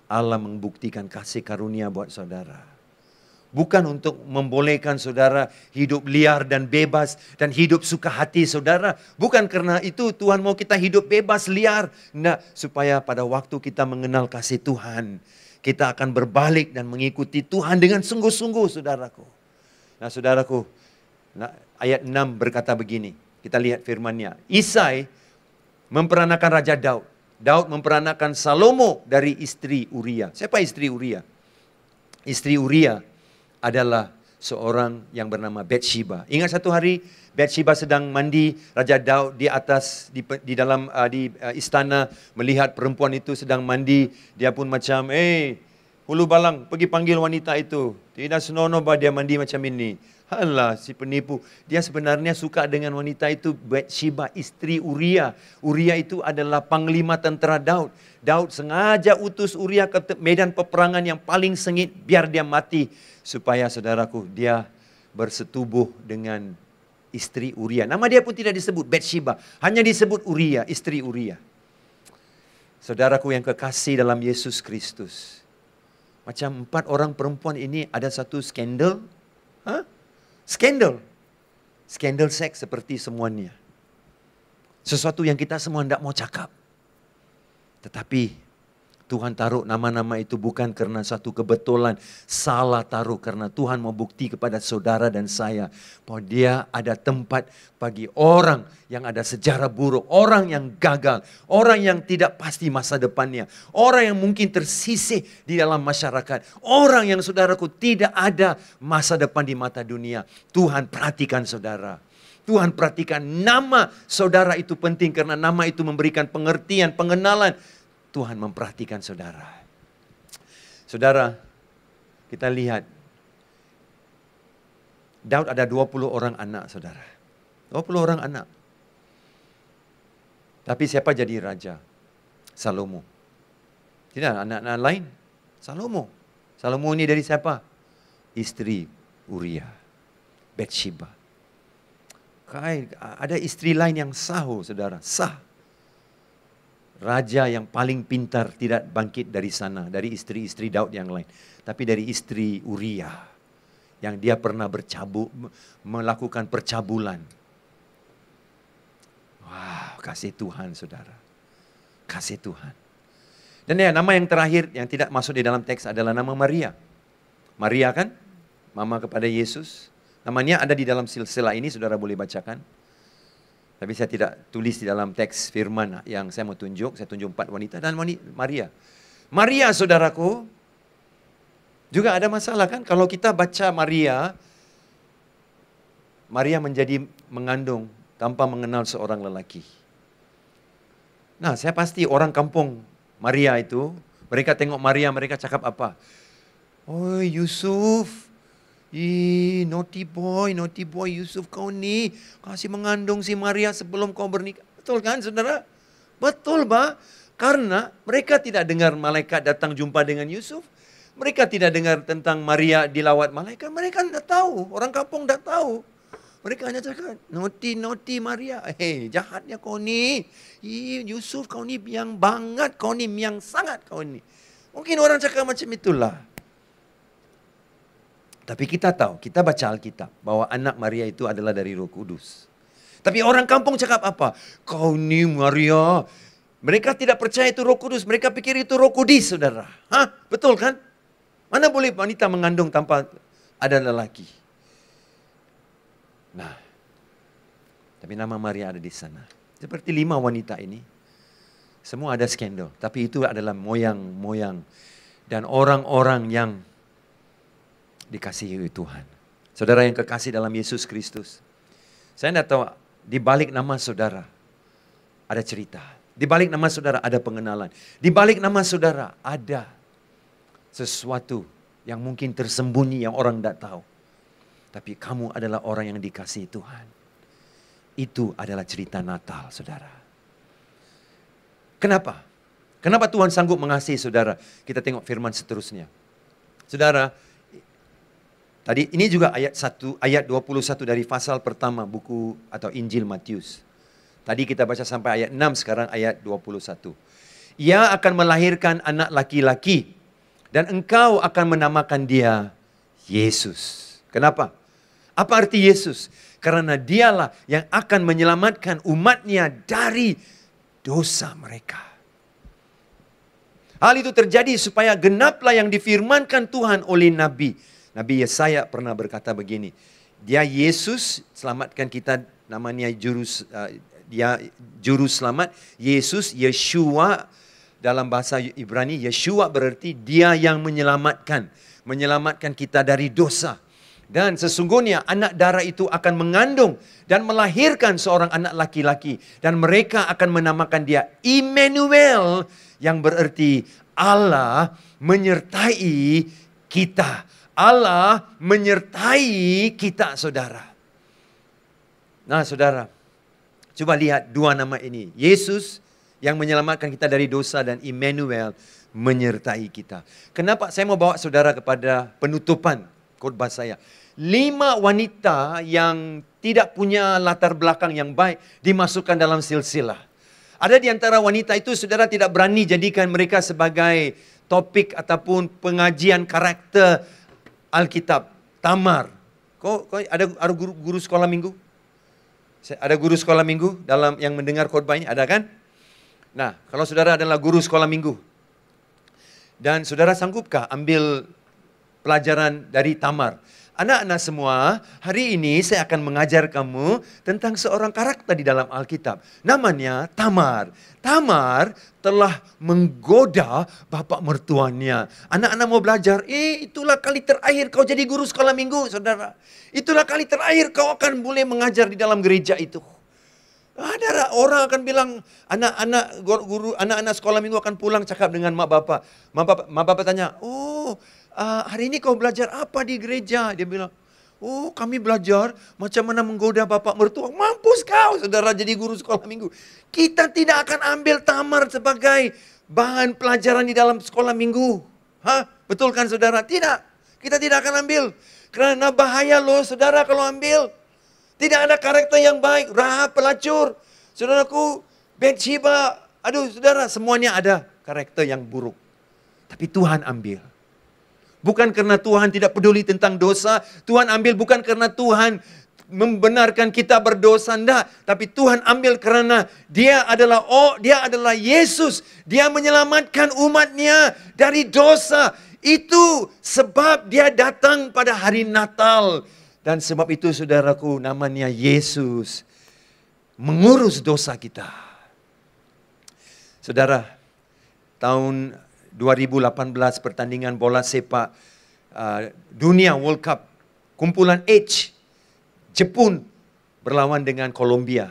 Allah membuktikan kasih karunia buat saudara. Bukan untuk membolehkan saudara hidup liar dan bebas dan hidup suka hati saudara. Bukan karena itu Tuhan mau kita hidup bebas, liar. Nah, supaya pada waktu kita mengenal kasih Tuhan, kita akan berbalik dan mengikuti Tuhan dengan sungguh-sungguh, saudaraku. Nah, saudaraku, ayat 6 berkata begini. Kita lihat firman-Nya. Isai memperanakan Raja Daud. Daud memperanakan Salomo dari istri Uria. Siapa istri Uria? Istri Uria adalah seorang yang bernama Bathsheba. Ingat satu hari Bathsheba sedang mandi, Raja Daud di atas di dalam istana melihat perempuan itu sedang mandi. Dia pun macam, hulu balang, pergi panggil wanita itu. Tidak senonoh bah dia mandi macam ini. Alah, si penipu. Dia sebenarnya suka dengan wanita itu, Bathsheba, istri Uria. Uria itu adalah panglima tentera Daud. Daud sengaja utus Uria ke medan peperangan yang paling sengit biar dia mati. Supaya saudaraku, dia bersetubuh dengan istri Uria. Nama dia pun tidak disebut Bathsheba, hanya disebut Uria, istri Uria. Saudaraku yang kekasih dalam Yesus Kristus. Macam 4 orang perempuan ini ada satu skandal. Skandal. Skandal seks seperti semuanya. Sesuatu yang kita semua tidak mau cakap. Tetapi Tuhan taruh nama-nama itu bukan karena satu kebetulan. Salah taruh karena Tuhan mau bukti kepada saudara dan saya. Bahwa dia ada tempat bagi orang yang ada sejarah buruk. Orang yang gagal. Orang yang tidak pasti masa depannya. Orang yang mungkin tersisih di dalam masyarakat. Orang yang saudaraku tidak ada masa depan di mata dunia. Tuhan perhatikan saudara. Tuhan perhatikan nama saudara itu penting. Karena nama itu memberikan pengertian, pengenalan. Tuhan memperhatikan saudara. Saudara, kita lihat. Daud ada 20 orang anak, saudara. 20 orang anak. Tapi siapa jadi raja? Salomo. Tidak, anak-anak lain. Salomo. Salomo ini dari siapa? Istri Uria. Bathsheba. Ada istri lain yang sah, saudara. Sah. Raja yang paling pintar tidak bangkit dari sana, dari istri-istri Daud yang lain. Tapi dari istri Uria, yang dia pernah melakukan percabulan. Wow, kasih Tuhan saudara. Kasih Tuhan. Dan ya, nama yang terakhir yang tidak masuk di dalam teks adalah nama Maria. Maria kan, mama kepada Yesus. Namanya ada di dalam silsilah ini, saudara boleh bacakan. Tapi saya tidak tulis di dalam teks firman yang saya mau tunjuk. Saya tunjuk 4 wanita dan Maria. Maria saudaraku, juga ada masalah kan. Kalau kita baca Maria, Maria menjadi mengandung tanpa mengenal seorang lelaki. Nah, saya pasti orang kampung Maria itu, mereka tengok Maria, mereka cakap apa? Oh, Yusuf, naughty boy Yusuf, kau ni kasih mengandung si Maria sebelum kau bernikah. Betul kan, saudara? Betul, Pak. Karena mereka tidak dengar malaikat datang jumpa dengan Yusuf. Mereka tidak dengar tentang Maria dilawat malaikat. Mereka tidak tahu. Orang kampung tidak tahu. Mereka hanya cakap, naughty Maria. Jahatnya kau ni. Yusuf, kau ni yang banget. Kau ni yang sangat kau ni. Mungkin orang cakap macam itulah. Tapi kita tahu, kita baca Alkitab bahwa anak Maria itu adalah dari Roh Kudus. Tapi orang kampung cakap apa? Kau ni Maria. Mereka tidak percaya itu Roh Kudus. Mereka pikir itu Roh Kudus, saudara. Hah? Betul kan? Mana boleh wanita mengandung tanpa ada lelaki? Nah, tapi nama Maria ada di sana. Seperti 5 wanita ini. Semua ada skandal. Tapi itu adalah moyang-moyang. Dan orang-orang yang dikasihi Tuhan. Saudara yang kekasih dalam Yesus Kristus. Saya tidak tahu, di balik nama saudara ada cerita. Di balik nama saudara ada pengenalan. Di balik nama saudara ada sesuatu yang mungkin tersembunyi yang orang tidak tahu. Tapi kamu adalah orang yang dikasihi Tuhan. Itu adalah cerita Natal, saudara. Kenapa? Kenapa Tuhan sanggup mengasihi saudara? Kita tengok firman seterusnya. Saudara, tadi ini juga ayat 1, ayat 21 dari pasal pertama buku atau Injil Matius. Tadi kita baca sampai ayat 6, sekarang ayat 21. Ia akan melahirkan anak laki-laki dan engkau akan menamakan dia Yesus. Kenapa? Apa arti Yesus? Karena dialah yang akan menyelamatkan umatnya dari dosa mereka. Hal itu terjadi supaya genaplah yang difirmankan Tuhan oleh Nabi. Nabi Yesaya pernah berkata begini. Dia Yesus selamatkan kita, namanya dia juru selamat. Yesus, Yeshua dalam bahasa Ibrani. Yeshua berarti dia yang menyelamatkan. Menyelamatkan kita dari dosa. Dan sesungguhnya anak darah itu akan mengandung dan melahirkan seorang anak laki-laki. Dan mereka akan menamakan dia Immanuel, yang berarti Allah menyertai kita. Allah menyertai kita, saudara. Nah, saudara, coba lihat 2 nama ini. Yesus yang menyelamatkan kita dari dosa dan Immanuel menyertai kita. Kenapa saya mau bawa saudara kepada penutupan khotbah saya? 5 wanita yang tidak punya latar belakang yang baik dimasukkan dalam silsilah. Ada di antara wanita itu saudara tidak berani jadikan mereka sebagai topik ataupun pengajian karakter Alkitab. Tamar. Kau ada guru sekolah minggu? Ada guru sekolah minggu dalam yang mendengar khotbah ini? Ada kan? Nah, kalau saudara adalah guru sekolah minggu dan saudara sanggupkah ambil pelajaran dari Tamar? Anak-anak semua, hari ini saya akan mengajar kamu tentang seorang karakter di dalam Alkitab. Namanya Tamar. Tamar telah menggoda bapak mertuanya. Anak-anak mau belajar, itulah kali terakhir kau jadi guru sekolah minggu, saudara. Itulah kali terakhir kau akan boleh mengajar di dalam gereja itu. Ada orang akan bilang, anak-anak sekolah minggu akan pulang cakap dengan mak bapak. Mak bapak tanya, hari ini kau belajar apa di gereja? Dia bilang, kami belajar macam mana menggoda bapak mertua. Mampus kau, saudara, jadi guru sekolah minggu. Kita tidak akan ambil Tamar sebagai bahan pelajaran di dalam sekolah minggu. Betul kan, saudara? Tidak. Kita tidak akan ambil. Karena bahaya loh, saudara, kalau ambil. Tidak ada karakter yang baik. Rahab pelacur. Saudaraku, Bathsheba. Aduh, saudara, semuanya ada karakter yang buruk. Tapi Tuhan ambil. Bukan karena Tuhan tidak peduli tentang dosa. Tuhan ambil bukan karena Tuhan membenarkan kita berdosa. Tidak. Tapi Tuhan ambil karena dia adalah Yesus. Dia menyelamatkan umatnya dari dosa. Itu sebab dia datang pada hari Natal. Dan sebab itu, saudaraku, namanya Yesus mengurus dosa kita. Saudara, tahun 2018 pertandingan bola sepak dunia World Cup, kumpulan H, Jepun berlawan dengan Kolombia.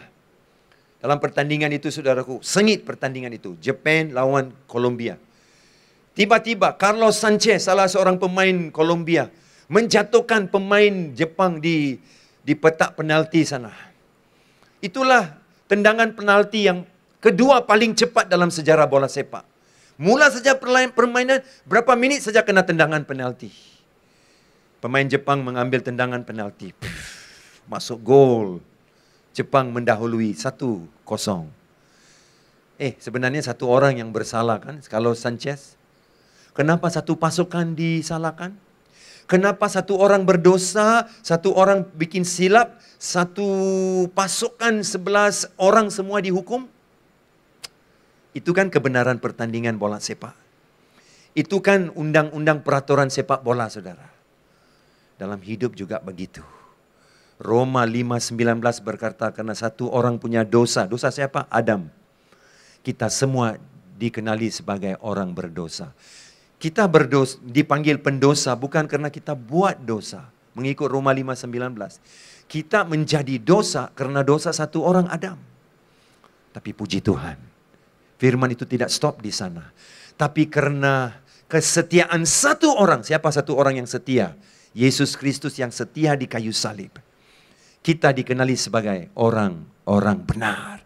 Dalam pertandingan itu, saudaraku, sengit pertandingan itu. Jepun lawan Kolombia. Tiba-tiba Carlos Sanchez, salah seorang pemain Kolombia, menjatuhkan pemain Jepang di petak penalti sana. Itulah tendangan penalti yang kedua paling cepat dalam sejarah bola sepak. Mula saja permainan, berapa minit saja kena tendangan penalti. Pemain Jepang mengambil tendangan penalti. Masuk gol. Jepang mendahului 1-0. Sebenarnya satu orang yang bersalah kan, kalau Sanchez. Kenapa satu pasukan disalahkan? Kenapa satu orang berdosa, satu orang bikin silap, satu pasukan 11 orang semua dihukum? Itu kan kebenaran pertandingan bola sepak. Itu kan undang-undang peraturan sepak bola, saudara. Dalam hidup juga begitu. Roma 5:19 berkata, karena satu orang punya dosa. Dosa siapa? Adam. Kita semua dikenali sebagai orang berdosa. Kita berdosa, dipanggil pendosa bukan karena kita buat dosa. Mengikut Roma 5:19. Kita menjadi dosa karena dosa satu orang Adam. Tapi puji Tuhan, firman itu tidak stop di sana. Tapi karena kesetiaan satu orang. Siapa satu orang yang setia? Yesus Kristus yang setia di kayu salib. Kita dikenali sebagai orang-orang benar.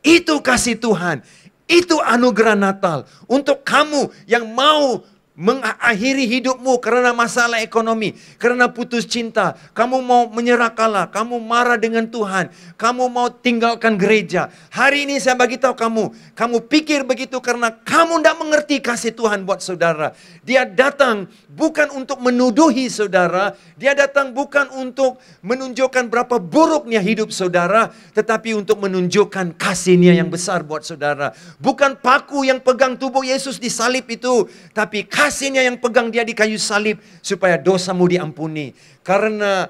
Itu kasih Tuhan. Itu anugerah Natal. Untuk kamu yang mau mengakhiri hidupmu karena masalah ekonomi, karena putus cinta, kamu mau menyerah kalah, kamu marah dengan Tuhan, kamu mau tinggalkan gereja. Hari ini saya bagi tahu kamu pikir begitu karena kamu tidak mengerti kasih Tuhan buat saudara. Dia datang bukan untuk menuduhi saudara, dia datang bukan untuk menunjukkan berapa buruknya hidup saudara, tetapi untuk menunjukkan kasih-Nya yang besar buat saudara. Bukan paku yang pegang tubuh Yesus di salib itu, tapi kasih-Nya yang pegang dia di kayu salib supaya dosamu diampuni. Karena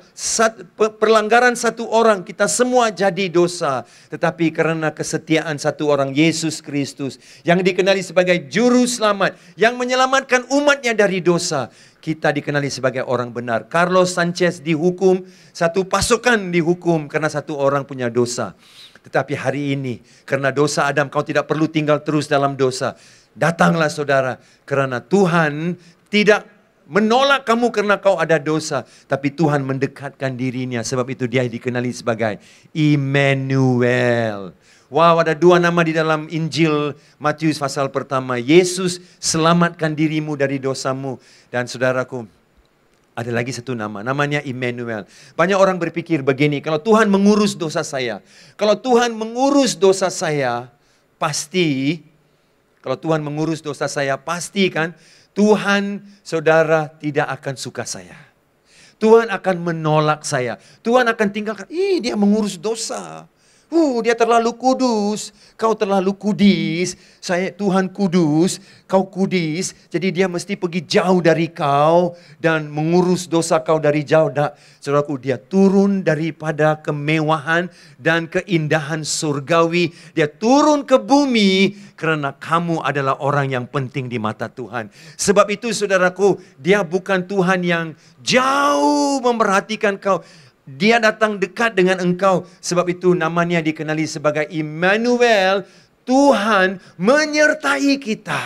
perlanggaran satu orang kita semua jadi dosa. Tetapi karena kesetiaan satu orang, Yesus Kristus, yang dikenali sebagai juru selamat, yang menyelamatkan umatnya dari dosa, kita dikenali sebagai orang benar. Carlos Sanchez dihukum, satu pasukan dihukum karena satu orang punya dosa. Tetapi hari ini karena dosa Adam, kau tidak perlu tinggal terus dalam dosa. Datanglah saudara, karena Tuhan tidak menolak kamu karena kau ada dosa, tapi Tuhan mendekatkan dirinya. Sebab itu dia dikenali sebagai Immanuel. Wow, ada dua nama di dalam Injil Matius pasal pertama. Yesus selamatkan dirimu dari dosamu. Dan saudaraku, ada lagi satu nama, namanya Immanuel. Banyak orang berpikir begini, kalau Tuhan mengurus dosa saya, kalau Tuhan mengurus dosa saya, pasti, kalau Tuhan mengurus dosa saya, pasti kan, Tuhan, saudara, tidak akan suka saya. Tuhan akan menolak saya. Tuhan akan tinggalkan, dia mengurus dosa. Dia terlalu kudus, kau terlalu kudis. Tuhan kudus, kau kudis. Jadi dia mesti pergi jauh dari kau dan mengurus dosa kau dari jauh. Saudaraku, dia turun daripada kemewahan dan keindahan surgawi. Dia turun ke bumi karena kamu adalah orang yang penting di mata Tuhan. Sebab itu saudaraku, dia bukan Tuhan yang jauh memerhatikan kau. Dia datang dekat dengan engkau. Sebab itu namanya dikenali sebagai Immanuel. Tuhan menyertai kita.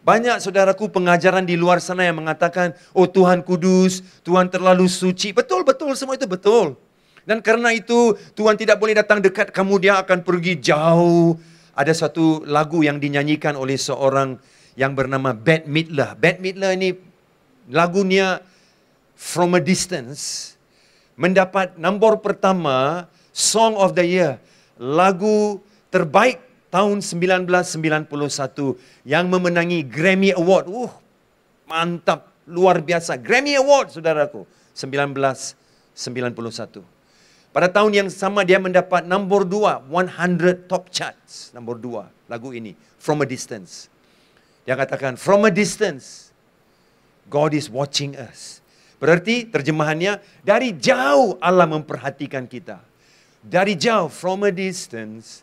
Banyak saudaraku pengajaran di luar sana yang mengatakan, oh Tuhan kudus, Tuhan terlalu suci. Betul-betul, semua itu betul. Dan karena itu Tuhan tidak boleh datang dekat kamu, dia akan pergi jauh. Ada suatu lagu yang dinyanyikan oleh seorang yang bernama Bette Midler. Bette Midler ini lagunya From a Distance, mendapat nombor pertama Song of the Year, lagu terbaik tahun 1991 yang memenangi Grammy Award. Mantap, luar biasa. Grammy Award, saudaraku, 1991. Pada tahun yang sama dia mendapat nombor 2, 100 Top Charts, nombor 2, lagu ini, From a Distance. Dia katakan, from a distance, God is watching us. Berarti terjemahannya, dari jauh Allah memperhatikan kita. Dari jauh, from a distance,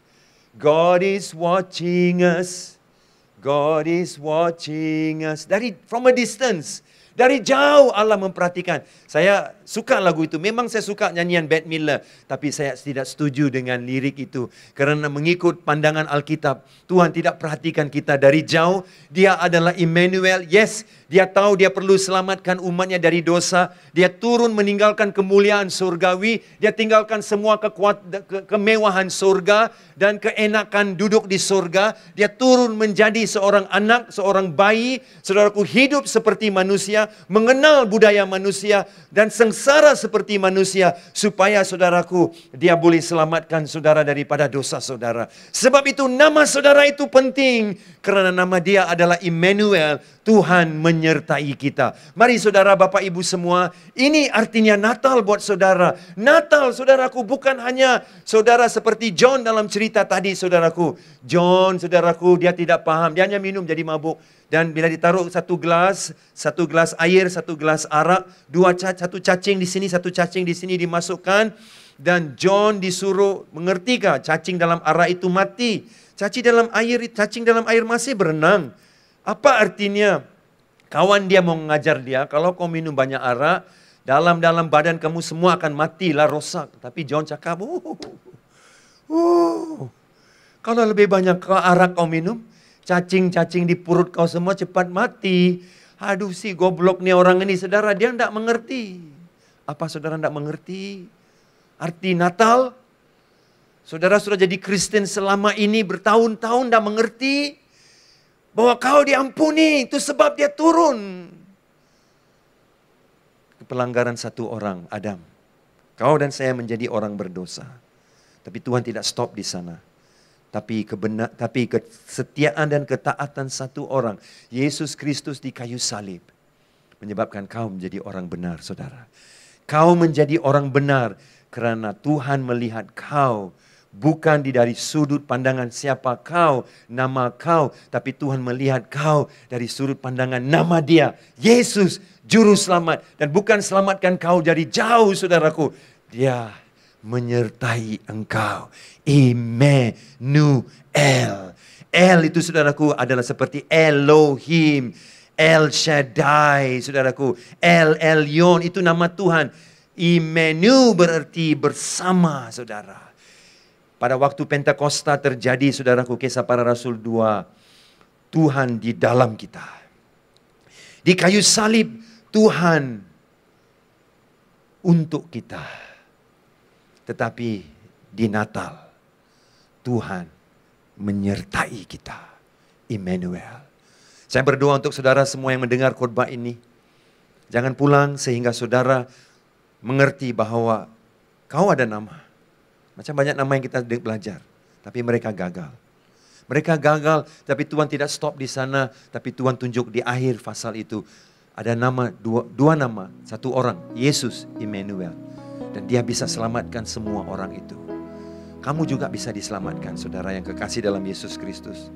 God is watching us. God is watching us. From a distance, Dari jauh Allah memperhatikan. Saya suka lagu itu. Memang saya suka nyanyian Bette Midler. Tapi saya tidak setuju dengan lirik itu. Karena mengikut pandangan Alkitab, Tuhan tidak perhatikan kita dari jauh. Dia adalah Immanuel. Yes, dia tahu dia perlu selamatkan umatnya dari dosa. Dia turun meninggalkan kemuliaan surgawi. Dia tinggalkan semua kemewahan surga dan keenakan duduk di surga. Dia turun menjadi seorang anak, seorang bayi. Saudaraku, hidup seperti manusia, mengenal budaya manusia, dan sengsara seperti manusia, supaya saudaraku, dia boleh selamatkan saudara daripada dosa saudara. Sebab itu nama saudara itu penting, karena nama dia adalah Immanuel, Tuhan menyertai kita. Mari saudara, Bapak Ibu semua, ini artinya Natal buat saudara. Natal, saudaraku, bukan hanya saudara seperti John dalam cerita tadi, saudaraku. John, saudaraku, dia tidak paham, dia hanya minum jadi mabuk. Dan bila ditaruh satu gelas air, satu gelas arak, satu cacing di sini, satu cacing di sini dimasukkan. Dan John disuruh mengertikah cacing dalam arak itu mati. Cacing dalam air masih berenang. Apa artinya? Kawan dia mau mengajar dia, kalau kau minum banyak arak, dalam badan kamu semua akan matilah, rosak. Tapi John cakap, kalau lebih banyak arak kau minum, cacing-cacing di perut kau semua cepat mati. Aduh si goblok nih orang ini, saudara, dia tidak mengerti. Apa saudara tidak mengerti? Arti Natal? Saudara sudah jadi Kristen selama ini bertahun-tahun tidak mengerti bahwa kau diampuni, itu sebab dia turun. Pelanggaran satu orang, Adam. Kau dan saya menjadi orang berdosa. Tapi Tuhan tidak stop di sana. Tapi kesetiaan dan ketaatan satu orang, Yesus Kristus di kayu salib, menyebabkan kau menjadi orang benar, saudara. Kau menjadi orang benar karena Tuhan melihat kau bukan dari sudut pandangan siapa kau, nama kau, tapi Tuhan melihat kau dari sudut pandangan nama Dia, Yesus, Juru Selamat. Dan bukan selamatkan kau dari jauh, saudaraku. Dia menyertai engkau. Immanuel. El itu, saudaraku, adalah seperti Elohim, El Shaddai, saudaraku. El Elyon itu nama Tuhan. Immanuel berarti bersama, saudara. Pada waktu Pentakosta terjadi, saudaraku, Kisah Para Rasul 2, Tuhan di dalam kita. Di kayu salib, Tuhan untuk kita. Tetapi di Natal, Tuhan menyertai kita. Immanuel. Saya berdoa untuk saudara semua yang mendengar khotbah ini. Jangan pulang sehingga saudara mengerti bahwa kau ada nama. Macam banyak nama yang kita belajar. Tapi mereka gagal. Mereka gagal, tapi Tuhan tidak stop di sana. Tapi Tuhan tunjuk di akhir pasal itu. Ada nama, dua nama, satu orang. Yesus, Immanuel. Dan dia bisa selamatkan semua orang itu. Kamu juga bisa diselamatkan, saudara yang kekasih dalam Yesus Kristus.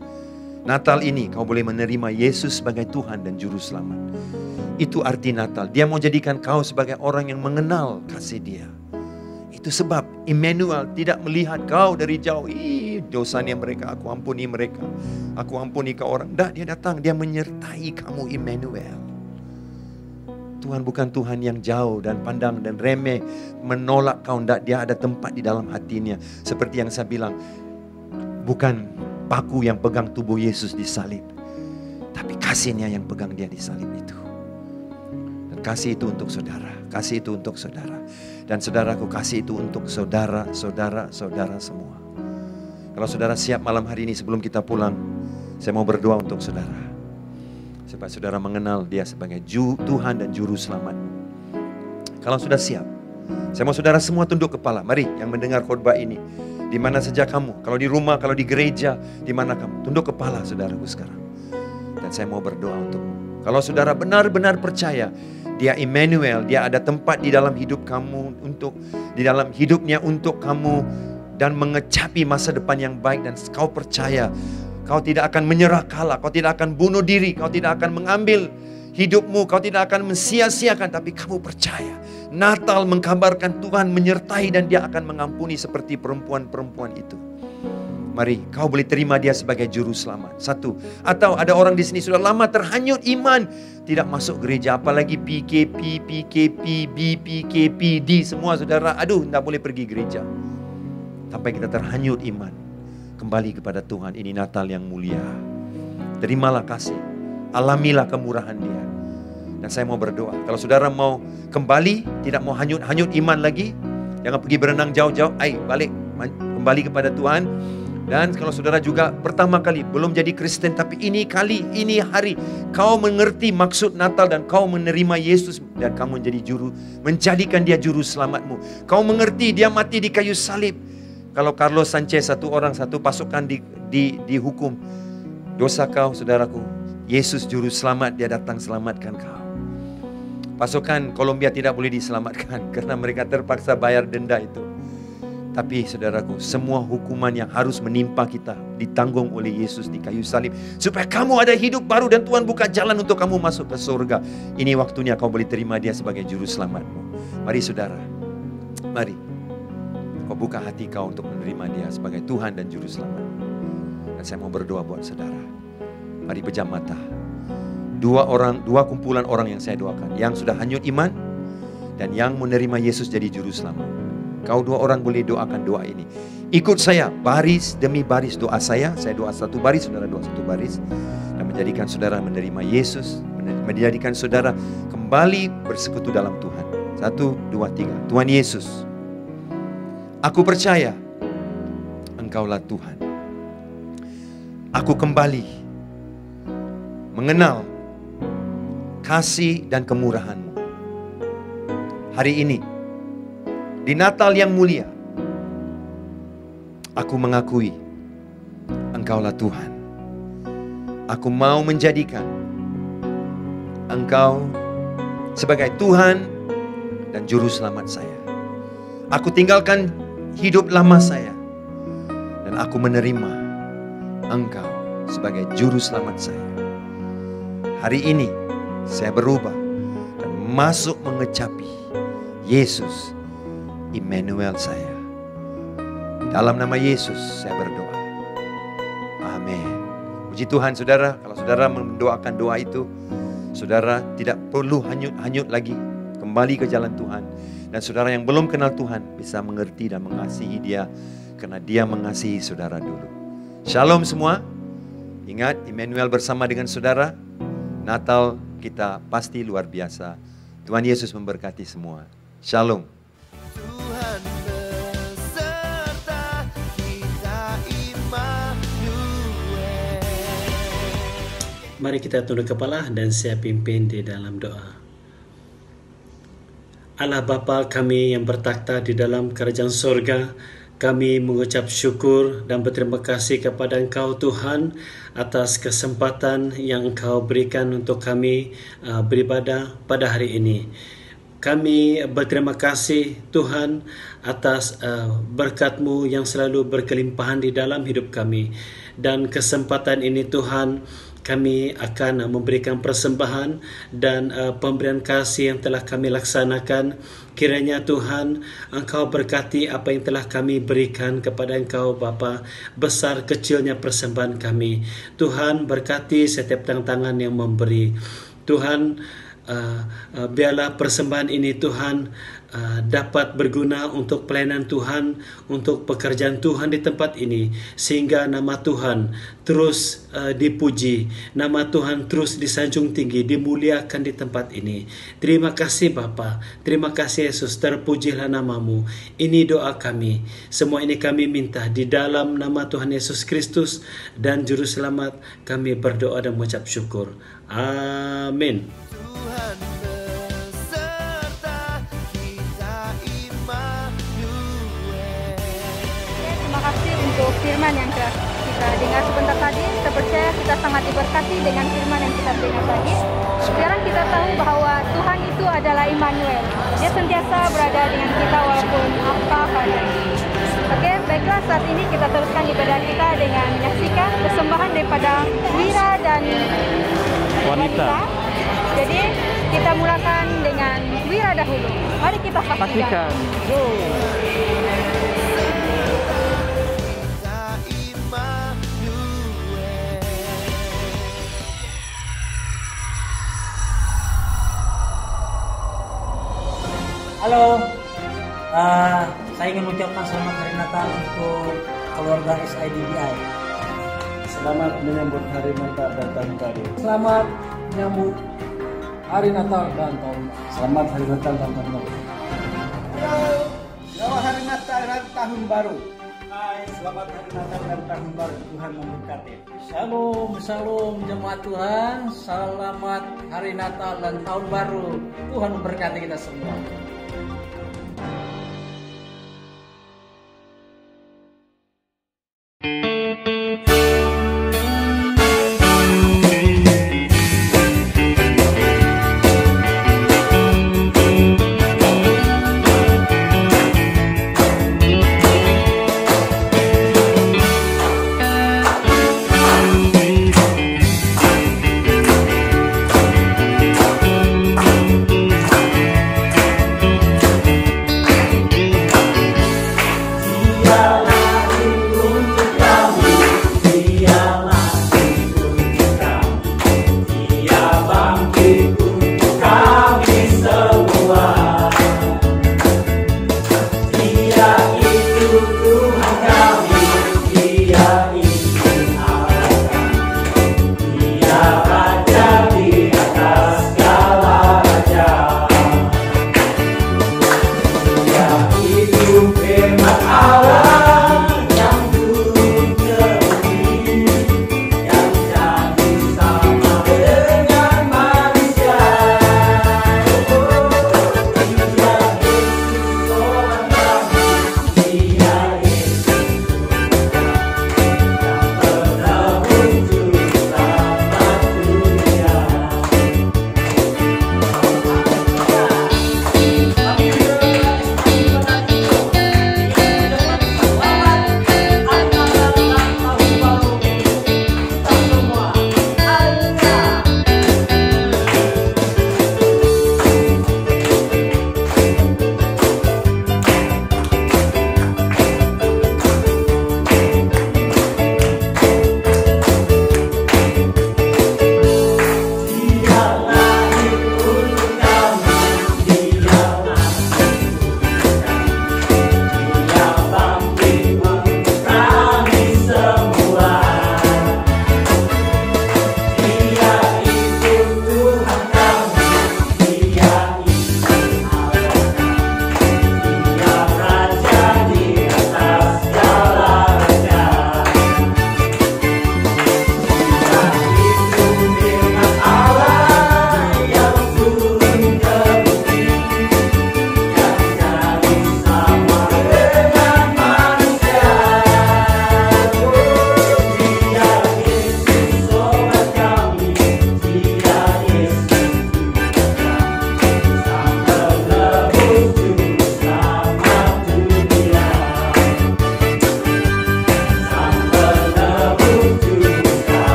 Natal ini kau boleh menerima Yesus sebagai Tuhan dan Juru Selamat. Itu arti Natal. Dia mau jadikan kau sebagai orang yang mengenal kasih Dia. Itu sebab Immanuel tidak melihat kau dari jauh. Dosanya mereka, aku ampuni mereka. Aku ampuni ke orang. Tidak, dia datang, dia menyertai kamu, Immanuel. Tuhan bukan Tuhan yang jauh dan pandang dan remeh, menolak kau. Tidak, dia ada tempat di dalam hatinya. Seperti yang saya bilang, bukan paku yang pegang tubuh Yesus di salib, tapi kasihnya yang pegang dia di salib itu. Dan kasih itu untuk saudara. Kasih itu untuk saudara. Dan saudaraku, kasih itu untuk saudara-saudara semua. Kalau saudara siap malam hari ini sebelum kita pulang, saya mau berdoa untuk saudara. Supaya saudara mengenal Dia sebagai Tuhan dan Juru Selamat. Kalau sudah siap, saya mau saudara semua tunduk kepala. Mari yang mendengar khotbah ini, di mana saja kamu, kalau di rumah, kalau di gereja, di mana kamu, tunduk kepala saudaraku sekarang. Dan saya mau berdoa untukmu. Kalau saudara benar-benar percaya Dia Immanuel, Dia ada tempat di dalam hidup kamu, di dalam hidupnya untuk kamu, dan mengecapi masa depan yang baik, dan kau percaya kau tidak akan menyerah kalah, kau tidak akan bunuh diri, kau tidak akan mengambil hidupmu, kau tidak akan mensia-siakan, tapi kamu percaya Natal mengkabarkan Tuhan menyertai dan Dia akan mengampuni seperti perempuan-perempuan itu. Mari, kau boleh terima dia sebagai juru selamat. Satu. Atau ada orang di sini sudah lama terhanyut iman, tidak masuk gereja, apalagi PKP, PKP, BPKP, D semua saudara. Aduh, tidak boleh pergi gereja. Sampai kita terhanyut iman. Kembali kepada Tuhan, ini Natal yang mulia. Terimalah kasih, alamilah kemurahan dia. Dan saya mau berdoa, kalau saudara mau kembali, tidak mau hanyut-hanyut iman lagi, jangan pergi berenang jauh-jauh, balik, kembali kepada Tuhan. Dan kalau saudara juga pertama kali belum jadi Kristen, tapi ini hari kau mengerti maksud Natal dan kau menerima Yesus dan kamu menjadikan dia juru selamatmu. Kau mengerti dia mati di kayu salib. Kalau Carlos Sanchez, satu pasukan dihukum, dosa kau saudaraku, Yesus juru selamat, dia datang selamatkan kau. Pasukan Kolombia tidak boleh diselamatkan karena mereka terpaksa bayar denda itu. Tapi saudaraku, semua hukuman yang harus menimpa kita ditanggung oleh Yesus di kayu salib, supaya kamu ada hidup baru dan Tuhan buka jalan untuk kamu masuk ke surga. Ini waktunya kau boleh terima dia sebagai juru selamatmu. Mari saudara, mari kau buka hati kau untuk menerima dia sebagai Tuhan dan juru selamat. Dan saya mau berdoa buat saudara. Mari pejam mata. Dua kumpulan orang yang saya doakan, yang sudah hanyut iman dan yang menerima Yesus jadi juru selamat. Kau dua orang boleh doakan doa ini. Ikut saya baris demi baris doa saya. Saya doa satu baris, saudara doa satu baris. Dan menjadikan saudara menerima Yesus. Menjadikan saudara kembali bersekutu dalam Tuhan. 1, 2, 3. Tuhan Yesus, aku percaya Engkaulah Tuhan. Aku kembali mengenal kasih dan kemurahan-Mu. Hari ini di Natal yang mulia, aku mengakui Engkaulah Tuhan. Aku mau menjadikan Engkau sebagai Tuhan dan juru selamat saya. Aku tinggalkan hidup lama saya dan aku menerima Engkau sebagai juru selamat saya. Hari ini saya berubah dan masuk mengecapi Yesus Immanuel saya. Dalam nama Yesus saya berdoa. Amin. Puji Tuhan saudara, kalau saudara mendoakan doa itu, saudara tidak perlu hanyut-hanyut lagi. Kembali ke jalan Tuhan. Dan saudara yang belum kenal Tuhan bisa mengerti dan mengasihi dia karena dia mengasihi saudara dulu. Shalom semua. Ingat, Immanuel bersama dengan saudara. Natal kita pasti luar biasa. Tuhan Yesus memberkati semua. Shalom. Tuhan beserta kita, Immanuel. Mari kita tunduk kepala dan saya pimpin di dalam doa. Allah Bapa kami yang bertakhta di dalam kerajaan surga, kami mengucap syukur dan berterima kasih kepada Engkau Tuhan atas kesempatan yang Engkau berikan untuk kami beribadah pada hari ini. Kami berterima kasih Tuhan atas berkat-Mu yang selalu berkelimpahan di dalam hidup kami. Dan kesempatan ini Tuhan, kami akan memberikan persembahan dan pemberian kasih yang telah kami laksanakan. Kiranya Tuhan, Engkau berkati apa yang telah kami berikan kepada Engkau Bapa. Besar kecilnya persembahan kami. Tuhan berkati setiap tangan yang memberi. Tuhan, biarlah persembahan ini Tuhan dapat berguna untuk pelayanan Tuhan, untuk pekerjaan Tuhan di tempat ini, sehingga nama Tuhan terus dipuji, nama Tuhan terus disanjung tinggi, dimuliakan di tempat ini. Terima kasih Bapa, terima kasih Yesus, terpujilah namamu. Ini doa kami, semua ini kami minta di dalam nama Tuhan Yesus Kristus dan Juru Selamat kami berdoa dan mengucap syukur. Amin. Tuhan beserta kita, Immanuel. Terima kasih untuk firman yang telah kita dengar sebentar tadi. Saya percaya kita sangat diberkati dengan firman yang kita dengar tadi. Sekarang kita tahu bahwa Tuhan itu adalah Immanuel. Dia sentiasa berada dengan kita walaupun apa keadaan. Oke, baiklah, saat ini kita teruskan ibadah kita dengan menyaksikan persembahan daripada Wira dan wanita. Jadi kita mulakan dengan Wira dahulu. Mari kita saksikan. Kita mengucapkan selamat hari Natal untuk keluarga SIDBI. Selamat menyambut hari Natal dan tahun baru. Selamat menyambut hari Natal dan tahun baru. Selamat hari Natal dan tahun baru. Selamat hari Natal dan tahun baru. Hai, selamat hari Natal dan tahun baru. Tuhan memberkati. Shalom, shalom jemaat Tuhan. Selamat hari Natal dan tahun baru. Tuhan memberkati kita semua.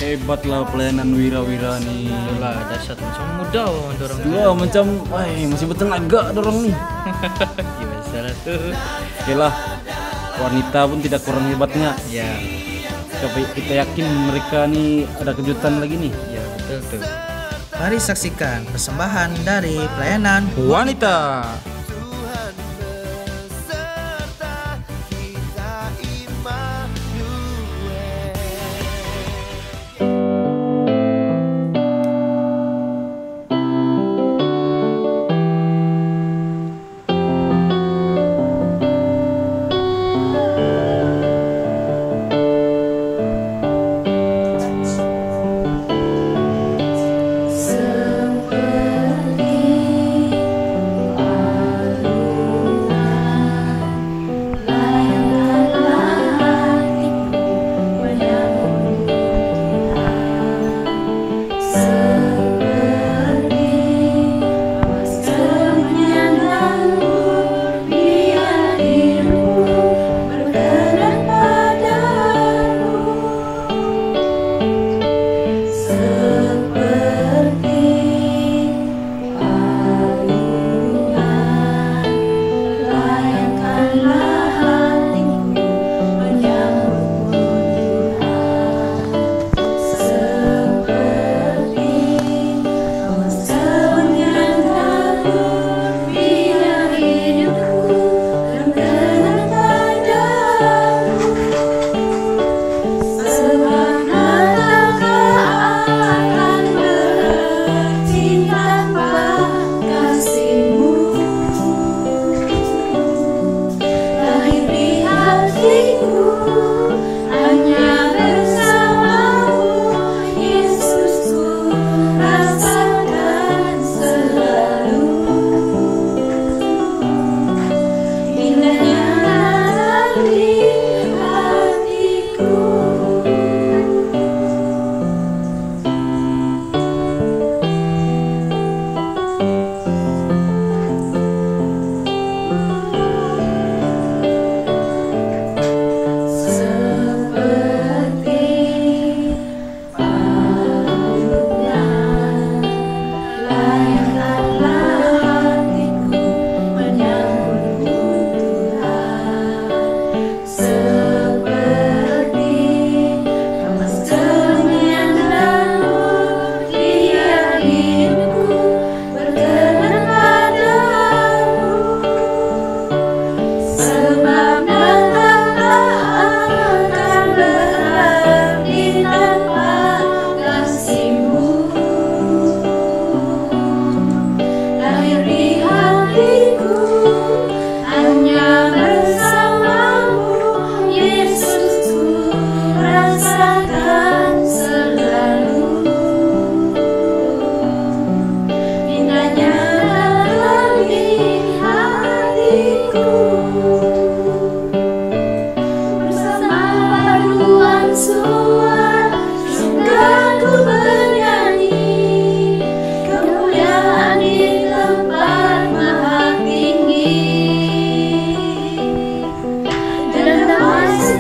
Hebatlah pelayanan wira-wira nih. Itulah dasar macam muda dorong. Dua macam, masih bertenaga dorong nih. Gimana salah tuh? Oke lah, wanita pun tidak kurang hebatnya. Ya. Kita yakin mereka nih ada kejutan lagi nih. Ya betul tuh. Mari saksikan persembahan dari pelayanan wanita. Seperti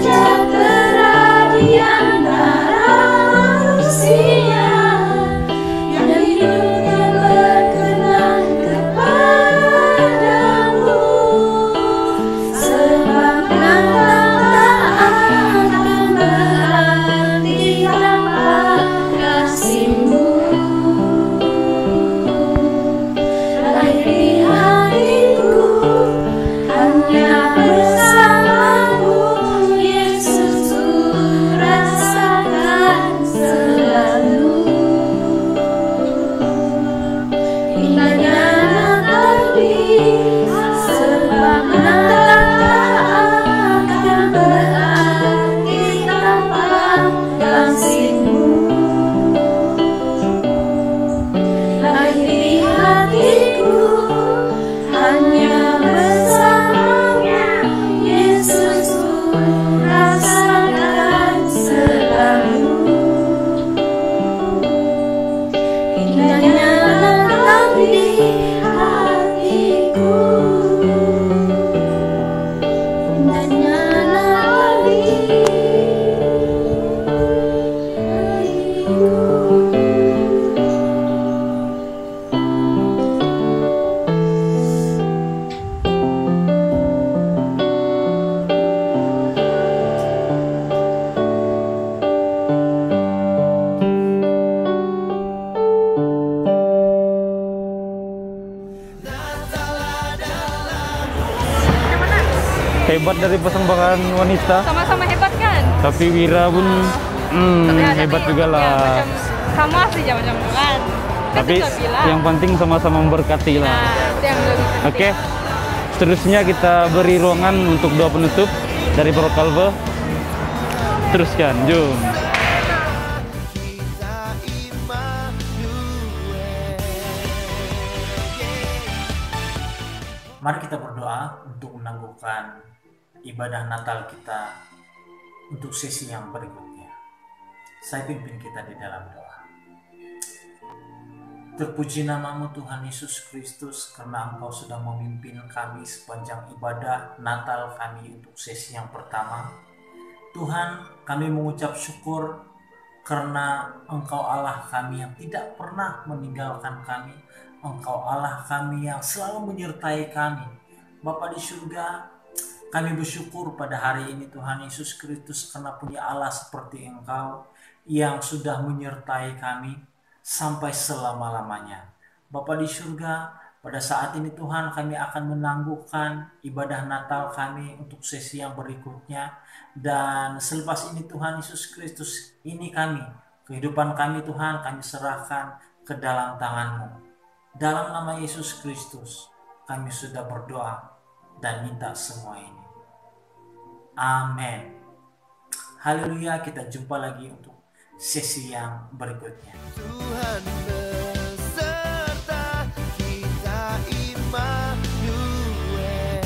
sejahtera di antara manusia yang hidupnya berkenan kepadamu, sebab nafkah akan berarti tanpa kasih-Mu. Lahir di hatiku hanya bersama-Mu, Yesus, ku rasakan selalu. Indahnya Natal sebab Natal akan berarti tanpa kasih-Mu. Lahir di hatiku hanya bersama-Mu, Yesus, ku rasakan selalu. Indahnya Natal di hatiku, indahnya Natal di hatiku. Hebat dari persembahan wanita. Sama-sama hebat kan? Tapi Wira pun hebat juga lah. Sama sih jam-jam kan. Tapi yang penting sama-sama memberkati lah. Itu yang lebih penting. Oke. Seterusnya kita beri ruangan untuk doa penutup dari Bro Kalbe. Teruskan, jom. Mari kita berdoa untuk menangguhkan ibadah Natal kita untuk sesi yang berikutnya. Saya pimpin kita di dalam doa. Terpuji nama-Mu Tuhan Yesus Kristus, karena Engkau sudah memimpin kami sepanjang ibadah Natal kami untuk sesi yang pertama. Tuhan, kami mengucap syukur karena Engkau Allah kami yang tidak pernah meninggalkan kami. Engkau Allah kami yang selalu menyertai kami. Bapa di surga, kami bersyukur pada hari ini Tuhan Yesus Kristus karena punya Allah seperti Engkau yang sudah menyertai kami sampai selama-lamanya. Bapa di surga, pada saat ini Tuhan kami akan menangguhkan ibadah Natal kami untuk sesi yang berikutnya. Dan selepas ini Tuhan Yesus Kristus, ini kami, kehidupan kami Tuhan kami serahkan ke dalam tangan-Mu. Dalam nama Yesus Kristus, kami sudah berdoa dan minta semua ini. Amin. Haleluya, kita jumpa lagi untuk sesi yang berikutnya. Tuhan beserta kita, Immanuel.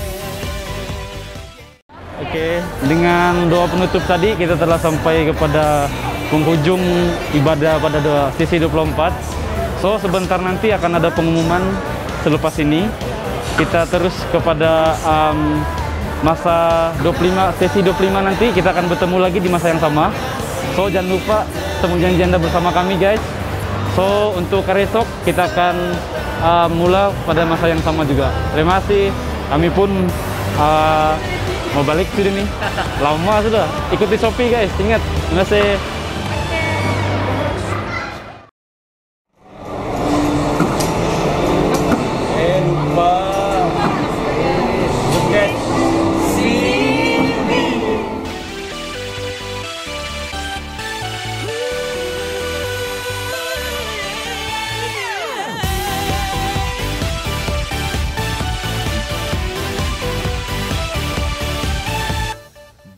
Oke, dengan doa penutup tadi kita telah sampai kepada penghujung ibadah pada sesi 24. So, sebentar nanti akan ada pengumuman selepas ini. Kita terus kepada masa 25, sesi 25 nanti kita akan bertemu lagi di masa yang sama. So, jangan lupa temu janji Anda bersama kami guys. So, untuk hari esok kita akan mula pada masa yang sama juga. Terima kasih. Kami pun mau balik sudah nih. Lama sudah. Ikuti Shopee guys. Ingat. Terima kasih.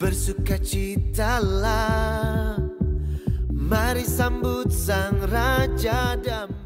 Bersukacitalah, mari sambut Sang Raja Damai.